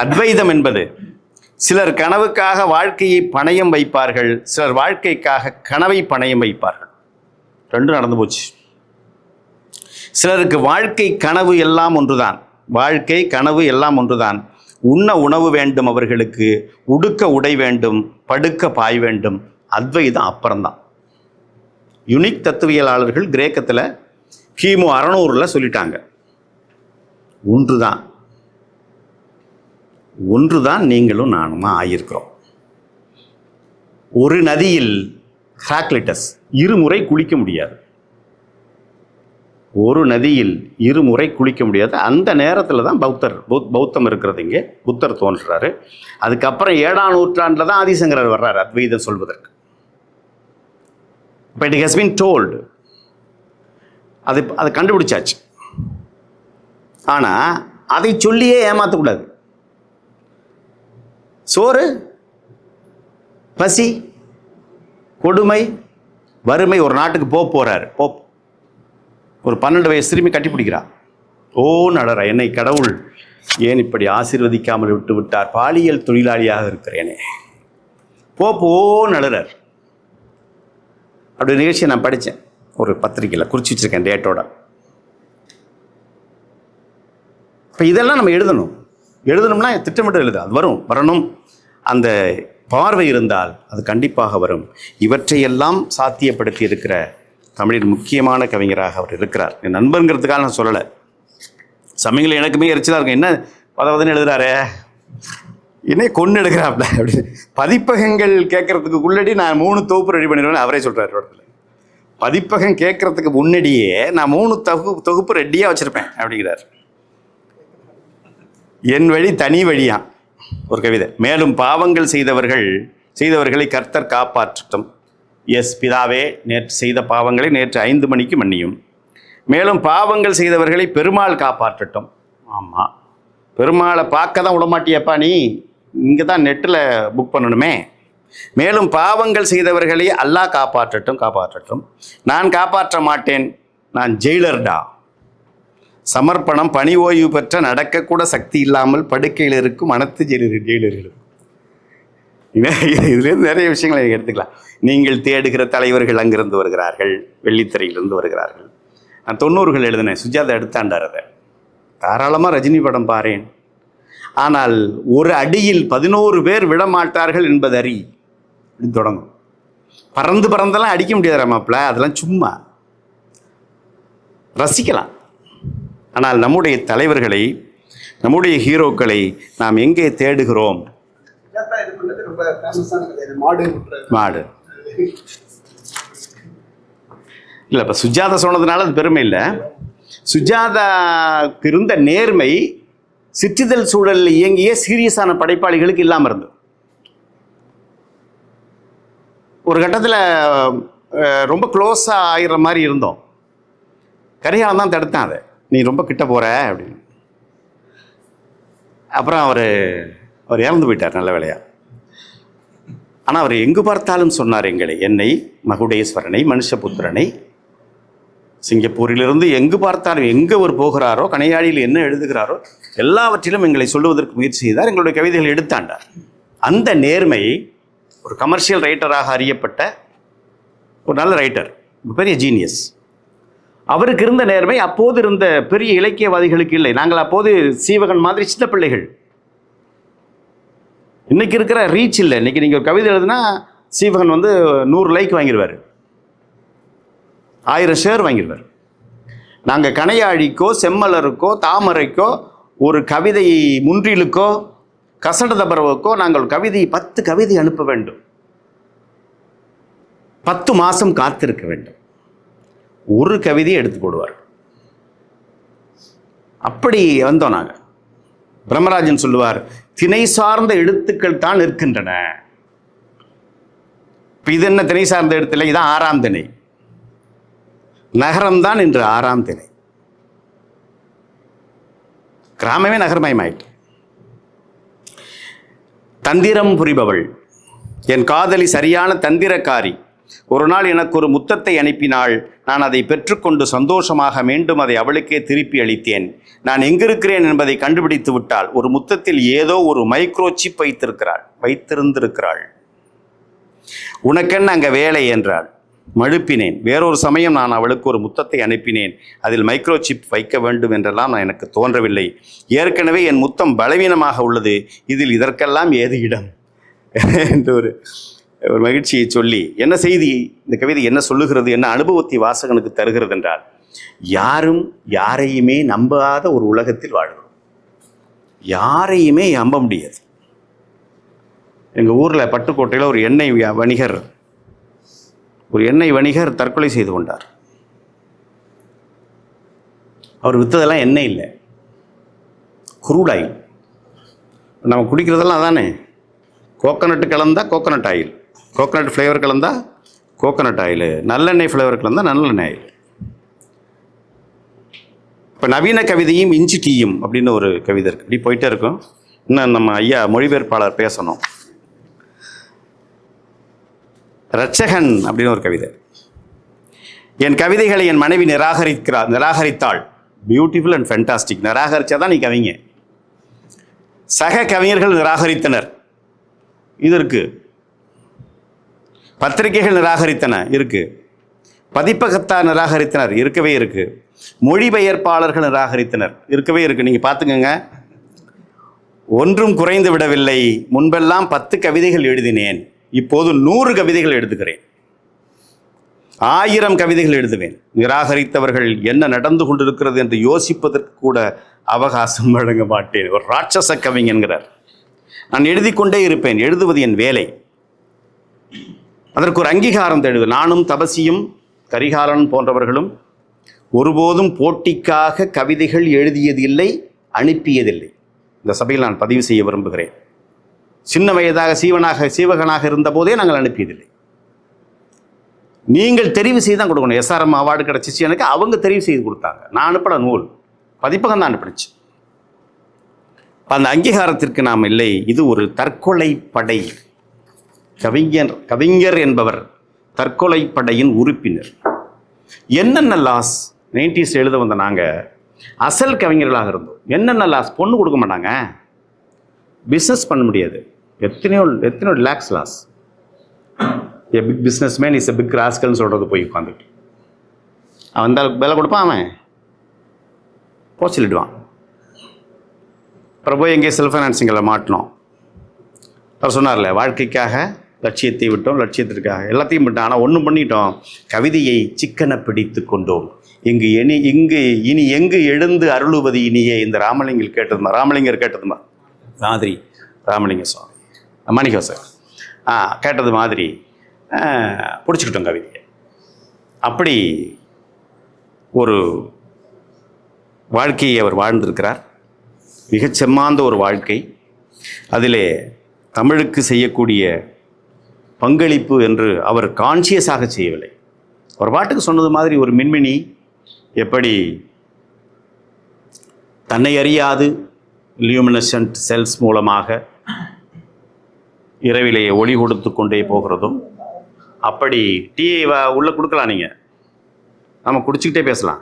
அத்வைதம் என்பது, சிலர் கனவுக்காக வாழ்க்கையை பணயம் வைப்பார்கள், சிலர் வாழ்க்கைக்காக கனவை பணயம் வைப்பார்கள். ரெண்டும் நடந்து போச்சு. சிலருக்கு வாழ்க்கை கனவு எல்லாம் ஒன்றுதான், வாழ்க்கை கனவு எல்லாம் ஒன்றுதான். உண்ண உணவு வேண்டும் அவர்களுக்கு, உடுக்க உடை வேண்டும், படுக்க பாய் வேண்டும். அத்வைதம் அப்புறம்தான். யுனிக் தத்துவியலாளர்கள் கிரேக்கத்தில் கிமு 600 சொல்லிட்டாங்க, ஒன்றுதான் நீங்களும் நானுமா ஆகியிருக்கிறோம். ஒரு நதியில் ஹெராக்ளிட்டஸ் இருமுறை குளிக்க முடியாது. ஒரு நதியில் இருமுறை குளிக்க முடியாது. அந்த நேரத்தில் தான் பௌத்தம் இருக்கிறது. இங்கே புத்தர் தோன்றுறாரு. அதுக்கப்புறம் 7ஆம் நூற்றாண்டில் தான் ஆதிசங்கரர் வர்றாரு அத்வைதம் சொல்வதற்கு. இப்போ இட் ஹஸ் பீன் டோல்டு, அதை கண்டுபிடிச்சாச்சு. ஆனால் அதை சொல்லியே ஏமாற்றக்கூடாது. சோறு, பசி, கொடுமை, வறுமை. ஒரு நாட்டுக்கு போகிறாரு, ஒரு 12 வயசு சிறுமி கட்டி பிடிக்கிறா. ஓ நடரா, என்னை கடவுள் ஏன் இப்படி ஆசீர்வதிக்காமல் விட்டு விட்டார், பாலியல் தொழிலாளியாக இருக்கிறேனே. ஓ நடுறார். அப்படி நிகழ்ச்சியை நான் படித்தேன், ஒரு பத்திரிக்கையில் குறித்து வச்சுருக்கேன் டேட்டோட. இப்போ இதெல்லாம் நம்ம எழுதணும்னா திட்டமிட்டு எழுத அது வரணும். அந்த பார்வை இருந்தால் அது கண்டிப்பாக வரும். இவற்றையெல்லாம் சாத்தியப்படுத்தி இருக்கிற தமிழின் முக்கியமான கவிஞராக அவர் இருக்கிறார். என் நண்பருங்கிறதுக்காக நான் சொல்லலை. சமயங்களில் எனக்குமே எரிச்சலாக இருக்கும், என்ன பதவதுன்னு எழுதுறாரு, என்ன கொண்டு எடுக்கிறாப்ல அப்படின்னு. பதிப்பகங்கள் கேட்கறதுக்கு முன்னாடி நான் 3 தொகுப்பு ரெடி பண்ணிடுவேன் அவரே சொல்கிறார் இடத்துல. பதிப்பகம் கேட்கறதுக்கு முன்னாடியே நான் 3 தொகுப்பு ரெடியாக வச்சுருப்பேன் அப்படிங்கிறார். என் வழி தனி வழியா ஒரு கவிதை. மேலும் பாவங்கள் செய்தவர்களை கர்த்தர் காப்பாற்றட்டும். எஸ் பிதாவே, நேற்று செய்த பாவங்களை நேற்று 5 மணிக்கு மன்னியும். மேலும் பாவங்கள் செய்தவர்களை பெருமாள் காப்பாற்றட்டும். ஆமாம், பெருமாளை பார்க்க தான் விடமாட்டியப்பா நீ, இங்கே தான் நெட்டில் புக் பண்ணணுமே. மேலும் பாவங்கள் செய்தவர்களை அல்லாஹ் காப்பாற்றட்டும். நான் காப்பாற்ற மாட்டேன், நான் ஜெயிலர்டா. சமர்ப்பணம், பணி ஓய்வு பெற்ற நடக்கக்கூட சக்தி இல்லாமல் படுக்கையில் இருக்கும் அனைத்து ஜெயிலர்களும். இதுலேருந்து நிறைய விஷயங்களை எடுத்துக்கலாம். நீங்கள் தேடுகிற தலைவர்கள் அங்கிருந்து வருகிறார்கள், வெள்ளித்திரையிலிருந்து வருகிறார்கள். நான் 90கள் எழுதினேன், சுஜாதா எடுத்தாண்டார். அதை தாராளமாக ரஜினி படம் பாரேன். ஆனால் ஒரு அடியில் 11 பேர் விடமாட்டார்கள் என்பது அறி அப்படின்னு தொடங்கும். பறந்தெல்லாம் அடிக்க முடியாது மாப்பிள்ள, அதெல்லாம் சும்மா ரசிக்கலாம். ஆனால் நம்முடைய தலைவர்களை, நம்முடைய ஹீரோக்களை நாம் எங்கே தேடுகிறோம்? மாடு இல்லை, இப்போ சுஜாதா சொன்னதுனால அது பெருமை இல்லை. சுஜாதாவுக்கு இருந்த நேர்மை சிற்றிதழ் சூழலில் இயங்கிய சீரியஸான படைப்பாளிகளுக்கு இல்லாமல் இருந்தது. ஒரு கட்டத்தில் ரொம்ப க்ளோஸாக ஆகிற மாதிரி இருந்தோம். கரிகாலன் தான் தடுத்தான் அதை, நீ ரொம்ப கிட்ட போகிற அப்படின்னு. அப்புறம் அவர் இறந்து போயிட்டார், நல்ல வேலையா. ஆனால் அவர் எங்கு பார்த்தாலும் சொன்னார் என்னை, மகுடேஸ்வரனை, மனுஷபுத்திரனை. சிங்கப்பூரிலிருந்து எங்கு பார்த்தாலும், எங்கே அவர் போகிறாரோ, கணையாழியில் என்ன எழுதுகிறாரோ எல்லாவற்றிலும் எங்களை சொல்லுவதற்கு முயற்சி செய்தார். எங்களுடைய கவிதைகள் எடுத்தாண்டார். அந்த நேர்மை ஒரு கமர்ஷியல் ரைட்டராக அறியப்பட்ட ஒரு நல்ல ரைட்டர், பெரிய ஜீனியஸ், அவருக்கு இருந்த நேர்மை அப்போது இருந்த பெரிய இலக்கியவாதிகளுக்கு இல்லை. நாங்கள் அப்போது சீவகன் மாதிரி சின்ன பிள்ளைகள். இன்னைக்கு இருக்கிற ரீச் இல்லை. இன்னைக்கு நீங்கள் ஒரு கவிதை எழுதுனா சீவகன் 100 லைக் வாங்கிடுவார், 1000 ஷேர் வாங்கிடுவார். நாங்கள் கணையாழிக்கோ, செம்மலருக்கோ, தாமரைக்கோ, ஒரு கவிதை முன்றிலுக்கோ, கசட தபரவுக்கோ நாங்கள் 10 கவிதை அனுப்ப வேண்டும். 10 மாதம் காத்திருக்க வேண்டும். ஒரு கவிதையை எடுத்து போடுவார். அப்படி வந்தோம் நாங்கள். பிரம்மராஜன் சொல்லுவார், திணை சார்ந்த எழுத்துக்கள் தான் இருக்கின்றன. இப்போ இது என்ன திணை சார்ந்த எழுத்துல? இதான் 6ஆம் திணை. நகரம்தான் இன்று 6ஆம் திணை. கிராமமே நகரமயமாயிட்டு. தந்திரம் புரிபவள் என் காதலி சரியான தந்திரக்காரி. ஒரு நாள் எனக்கு ஒரு முத்தத்தை அனுப்பினாள். நான் அதை பெற்றுக்கொண்டு சந்தோஷமாக மீண்டும் அதை அவளுக்கே திருப்பி அளித்தேன். நான் எங்கிருக்கிறேன் என்பதை கண்டுபிடித்து விட்டாள். ஒரு முத்தத்தில் ஏதோ ஒரு மைக்ரோசிப் வைத்திருந்திருக்கிறாள். உனக்கென்ன அங்கே வேலை என்றாள். மழுப்பினேன். வேறொரு சமயம் நான் அவளுக்கு ஒரு முத்தத்தை அனுப்பினேன். அதில் மைக்ரோசிப் வைக்க வேண்டும் என்றெல்லாம் எனக்கு தோன்றவில்லை. ஏற்கனவே என் முத்தம் பலவீனமாக உள்ளது, இதில் இதற்கெல்லாம் ஏது இடம் என்று ஒரு மகிழ்ச்சியை சொல்லி, என்ன செய்தி இந்த கவிதை என்ன சொல்லுகிறது, என்ன அனுபவத்தை வாசகனுக்கு தருகிறது என்றால், யாரும் யாரையுமே நம்பாத ஒரு உலகத்தில் வாழ்கிறோம். யாரையுமே நம்ப முடியாது. எங்கள் ஊரில் பட்டுக்கோட்டையில் ஒரு எண்ணெய் வணிகர் தற்கொலை செய்து கொண்டார். அவர் விற்றதெல்லாம் எண்ணெய் இல்லை, குரூட் ஆயில். நம்ம குடிக்கிறதெல்லாம் அதானே, கோகோனட் கலந்தா கோகோனட் ஆயில், கோகோனட் ஃப்ளேவர் கலந்தா கோகோனட் ஆயில், நல்லெண்ணெய் ஃப்ளேவருக்கு இருந்தால் நல்லெண்ணெய் ஆயில். இப்போ நவீன கவிதையும் இஞ்சி டீயும் அப்படின்னு ஒரு கவிதை இருக்குது. இப்படி போயிட்டே இருக்கும். இன்னும் நம்ம ஐயா மொழிபெயர்ப்பாளர் பேசணும். ரட்சகன் அப்படின்னு ஒரு கவிதை. என் கவிதைகளை என் மனைவி நிராகரித்தாள். Beautiful and fantastic. நிராகரித்தா தான் நீ கவிங்க. சக கவிஞர்கள் நிராகரித்தனர், இது இருக்குது. பத்திரிகைகள் நிராகரித்தன, இருக்குது. பதிப்பகத்தார் நிராகரித்தனர், இருக்கவே இருக்குது. மொழிபெயர்ப்பாளர்கள் நிராகரித்தனர், இருக்கவே இருக்குது. நீங்கள் பார்த்துக்கோங்க. ஒன்றும் குறைந்து விடவில்லை. முன்பெல்லாம் 10 கவிதைகள் எழுதினேன், இப்போது 100 கவிதைகள் எழுதுகிறேன். 1000 கவிதைகள் எழுதுவேன். நிராகரித்தவர்கள் என்ன நடந்து கொண்டிருக்கிறது என்று யோசிப்பதற்கு கூட அவகாசம் வழங்க மாட்டேன். ஒரு ராட்சச கவிஞன்கிறார். நான் எழுதி கொண்டே இருப்பேன், எழுதுவது என் வேலை. அதற்கு ஒரு அங்கீகாரம் தேடுவேன். நானும் தபசியும் கரிகாலன் போன்றவர்களும் ஒருபோதும் போட்டிக்காக கவிதைகள் எழுதியதில்லை, அனுப்பியதில்லை. இந்த சபையில் நான் பதிவு செய்ய விரும்புகிறேன். சின்ன வயதாக சீவகனாக இருந்த போதே நாங்கள் அனுப்பியதில்லை. நீங்கள் தெரிவு செய்து தான் கொடுக்கணும். SRM அவார்டு கிடச்சிச்சு எனக்கு, அவங்க தெரிவு செய்து கொடுத்தாங்க. நான் அனுப்பின நூல் பதிப்பகம் தான் அனுப்பிடுச்சு. அந்த அங்கீகாரத்திற்கு நாம் இல்லை. இது ஒரு தற்கொலை படை. கவிஞர் என்பவர் தற்கொலை படையின் உறுப்பினர். என்னென்ன லாஸ் 90s எழுத வந்த நாங்கள் அசல் கவிஞர்களாக இருந்தோம். என்னென்ன லாஸ்? பொண்ணு கொடுக்க மாட்டாங்க, பிஸ்னஸ் பண்ண முடியாது. எத்தனையோ lakhs loss. A big businessman is a big ராஸ்கல்னு சொல்கிறது போய் உட்காந்துட்டு அவன் அந்த விலை கொடுப்பான், அவன் போச்சிலிடுவான். அப்புறம் போய் எங்கேயே செல்ஃப் ஃபைனான்சிங்கில் மாட்டினோம். அவர் சொன்னார்ல, வாழ்க்கைக்காக லட்சியத்தை விட்டோம், லட்சியத்திற்காக எல்லாத்தையும் விட்டோம். ஆனால் ஒன்று பண்ணிட்டோம், கவிதையை சிக்கன பிடித்து கொண்டோம். இனி எங்கு எழுந்து அருளுவது இனியே. இந்த ராமலிங்கர் கேட்டதுமா மாதிரி ராமலிங்க சுவாமி மணிகோ சார் கேட்டது மாதிரி பிடிச்சிக்கிட்டோம் கவிதையை. அப்படி ஒரு வாழ்க்கையை அவர் வாழ்ந்திருக்கிறார். மிகச் செம்மாந்த ஒரு வாழ்க்கை. அதிலே தமிழுக்கு செய்யக்கூடிய பங்களிப்பு என்று அவர் கான்சியஸாக செய்யவில்லை. அவர் பாட்டுக்கு சொன்னது மாதிரி ஒரு மின்மினி எப்படி தன்னை அறியாது லியூமினசன்ட் செல்ஸ் மூலமாக இரவிலேயே ஒளி கொடுத்து கொண்டே போகிறதோ, அப்படி டீயை உள்ளே கொடுக்கலாம், நீங்கள் நம்ம குடிச்சிக்கிட்டே பேசலாம்.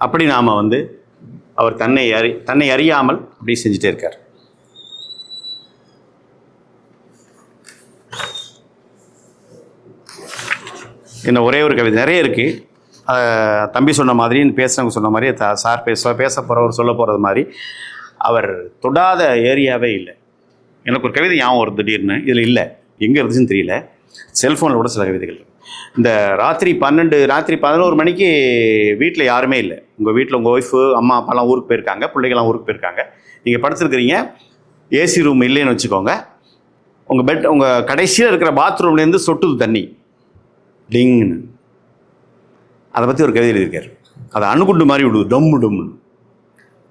அப்படி நாம் அவர் தன்னை அறியாமல் அப்படி செஞ்சுட்டே இருக்கார். இன்னும் ஒரே ஒரு கவிதை, நிறைய இருக்குது. தம்பி சொன்ன மாதிரி, பேசுகிறவங்க சொன்ன மாதிரி, சார் பேச போகிறவர் சொல்ல போகிறது மாதிரி அவர் தொடாத ஏரியாவே இல்லை. எனக்கு ஒரு கவிதை ஞாபகம் வருது திடீர்னு, இதில் இல்லை, எங்கே இருந்துச்சுன்னு தெரியல. செல்ஃபோனில் கூட சில கவிதைகள் இருக்குது. இந்த ராத்திரி 11 மணிக்கு வீட்டில் யாருமே இல்லை. உங்கள் வீட்டில் உங்கள் ஒய்ஃபு அம்மா அப்பாலாம் ஊருக்கு போயிருக்காங்க, பிள்ளைகள்லாம் ஊருக்கு போயிருக்காங்க, நீங்கள் படுத்துருக்கிறீங்க, ஏசி ரூம் இல்லைன்னு வச்சுக்கோங்க. உங்கள் கடைசியில் இருக்கிற பாத்ரூம்லேருந்து சொட்டுது தண்ணி டிங்னு. அதை பற்றி ஒரு கவிதை எழுதியிருக்கார். அதை அணுகுண்டு மாதிரி விடுது, டம்மு டம்மு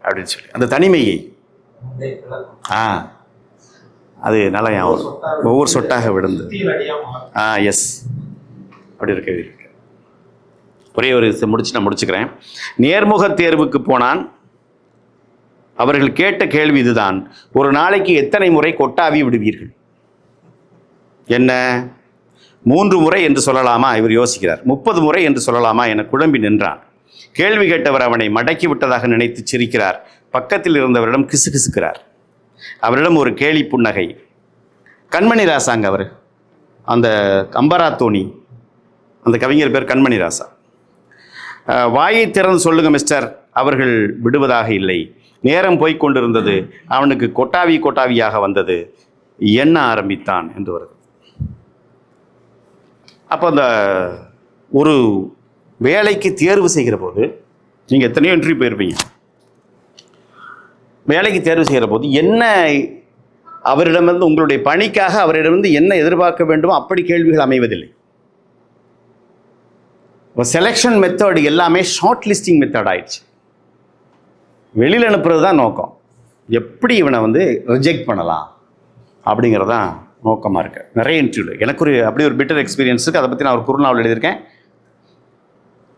அப்படின்னு சொல்லி அந்த தனிமையை. அது நல்லா ஒவ்வொரு சொட்டாக விழுந்து. எஸ், அப்படி ஒரு கவிதை இருக்கு. ஒரே ஒரு நான் முடிச்சுக்கிறேன். நேர்முக தேர்வுக்கு போனான். அவர்கள் கேட்ட கேள்வி இதுதான்: ஒரு நாளைக்கு எத்தனை முறை கொட்டாவி விடுவீர்கள்? என்ன, 3 முறை என்று சொல்லலாமா? இவர் யோசிக்கிறார். 30 முறை என்று சொல்லலாமா என குழம்பி நின்றான். கேள்வி கேட்டவர் அவனை மடக்கி விட்டதாக நினைத்து சிரிக்கிறார். பக்கத்தில் இருந்தவரிடம் கிசுகிசுக்கிறார். அவரிடம் ஒரு கேலி புன்னகை. கண்மணி ராசாங்க அவர், அந்த அம்பரா தோணி, அந்த கவிஞர் பேர் கண்மணி ராசா. வாயை திறந்து சொல்லுங்க மிஸ்டர். அவர்கள் விடுவதாக இல்லை. நேரம் போய்கொண்டிருந்தது. அவனுக்கு கொட்டாவியாக வந்தது. எண்ண ஆரம்பித்தான் என்று வருது. அப்போ அந்த ஒரு வேலைக்கு தேர்வு செய்கிற போது, நீங்கள் எத்தனையோ இன்டர்வியூ போயிருப்பீங்க, வேலைக்கு தேர்வு செய்கிற போது என்ன அவரிடமிருந்து, உங்களுடைய பணிக்காக அவரிடமிருந்து என்ன எதிர்பார்க்க வேண்டுமோ அப்படி கேள்விகள் அமைவதில்லை. செலெக்ஷன் மெத்தட் எல்லாமே ஷார்ட் லிஸ்டிங் மெத்தட் ஆயிடுச்சு. வெளியில் அனுப்புறது தான் நோக்கம். எப்படி இவனை ரிஜெக்ட் பண்ணலாம் அப்படிங்கிறதான் நோக்கமாக இருக்கு. நிறைய இன்டர்வியூ எனக்கு அப்படி ஒரு பெட்டர் எக்ஸ்பீரியன்ஸ் இருக்குது. அதை பற்றி நான் ஒரு குறுநாவல் எழுதியிருக்கேன்,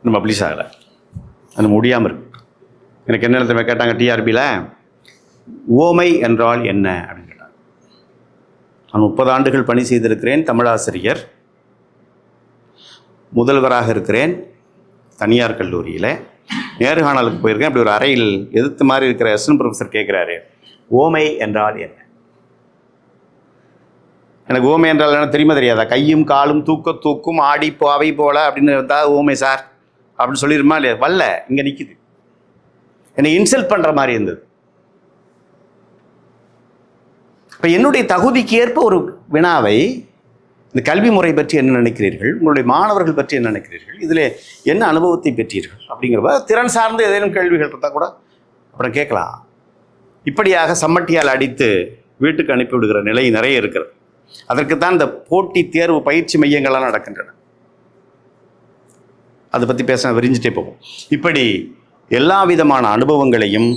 இன்னும் பப்ளிஷ் ஆகலை, அது முடியாமல் இருக்கு. எனக்கு என்ன எழுத கேட்டாங்க டிஆர்பியில், ஓமை என்றால் என்ன அப்படின்னு கேட்டாங்க. நான் 30 ஆண்டுகள் பணி செய்திருக்கிறேன், தமிழாசிரியர், முதல்வராக இருக்கிறேன் தனியார் கல்லூரியில், நேர்காணலுக்கு போயிருக்கேன். அப்படி ஒரு அறையில் எதிர்த்து மாதிரி இருக்கிற அசிஸ்டன்ட் ப்ரொஃபஸர் கேட்குறாரு, ஓமை என்றால் என்ன? எனக்கு ஓமை என்றால் என்ன தெரியுமா தெரியாதா? கையும் காலும் தூக்கும் ஆடி பாவை போல அப்படின்னு இருந்தால் ஓமை சார் அப்படின்னு சொல்லிடுமா இல்லையா? வரல, இங்கே நிற்கிது. என்னை இன்சல்ட் பண்ணுற மாதிரி இருந்தது. இப்போ என்னுடைய தகுதிக்கு ஏற்ப ஒரு வினாவை, இந்த கல்வி முறை பற்றி என்ன நினைக்கிறீர்கள், உங்களுடைய மாணவர்கள் பற்றி என்ன நினைக்கிறீர்கள், இதில் என்ன அனுபவத்தை பெற்றீர்கள் அப்படிங்கிறப்ப திறன் சார்ந்து ஏதேனும் கேள்விகள் இருந்தால் கூட அப்புறம் கேட்கலாம். இப்படியாக சம்மட்டியால் அடித்து வீட்டுக்கு அனுப்பிவிடுகிற நிலை நிறைய இருக்கிறது. அதற்குத்தான் இந்த போட்டி தேர்வு பயிற்சி மையங்கள்லாம் நடக்கின்றன. அதை பற்றி பேச விரிஞ்சிட்டே போகும். இப்படி எல்லா விதமான அனுபவங்களையும்,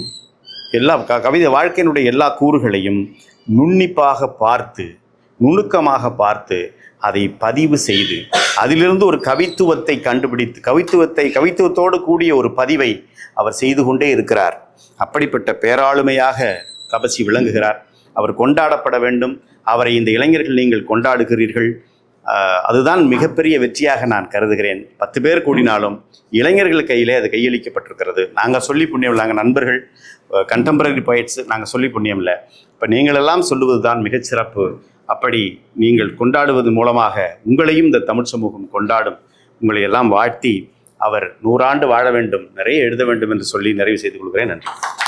எல்லா கவிதை வாழ்க்கையினுடைய எல்லா கூறுகளையும் நுண்ணிப்பாக பார்த்து, நுணுக்கமாக பார்த்து, அதை பதிவு செய்து, அதிலிருந்து ஒரு கவித்துவத்தை கண்டுபிடித்து, கவித்துவத்தோடு கூடிய ஒரு பதிவை அவர் செய்து கொண்டே இருக்கிறார். அப்படிப்பட்ட பேராளுமையாக கபசி விளங்குகிறார். அவர் கொண்டாடப்பட வேண்டும். அவரை இந்த இளைஞர்கள் நீங்கள் கொண்டாடுகிறீர்கள், அதுதான் மிகப்பெரிய வெற்றியாக நான் கருதுகிறேன். 10 பேர் கூடினாலும் இளைஞர்கள் கையிலே அது கையளிக்கப்பட்டிருக்கிறது. நாங்கள் சொல்லி புண்ணியம் இல்லை, நாங்கள் நண்பர்கள், கண்டெம்பரரி போய்ட்ஸ், நாங்கள் சொல்லி புண்ணியம் இல்லை. இப்போ நீங்களெல்லாம் சொல்லுவது தான் மிகச்சிறப்பு. அப்படி நீங்கள் கொண்டாடுவது மூலமாக உங்களையும் இந்த தமிழ் சமூகம் கொண்டாடும். உங்களை எல்லாம் வாழ்த்தி அவர் 100 ஆண்டு வாழ வேண்டும், நிறைய எழுத வேண்டும் என்று சொல்லி நிறைவு செய்து கொள்கிறேன். நன்றி.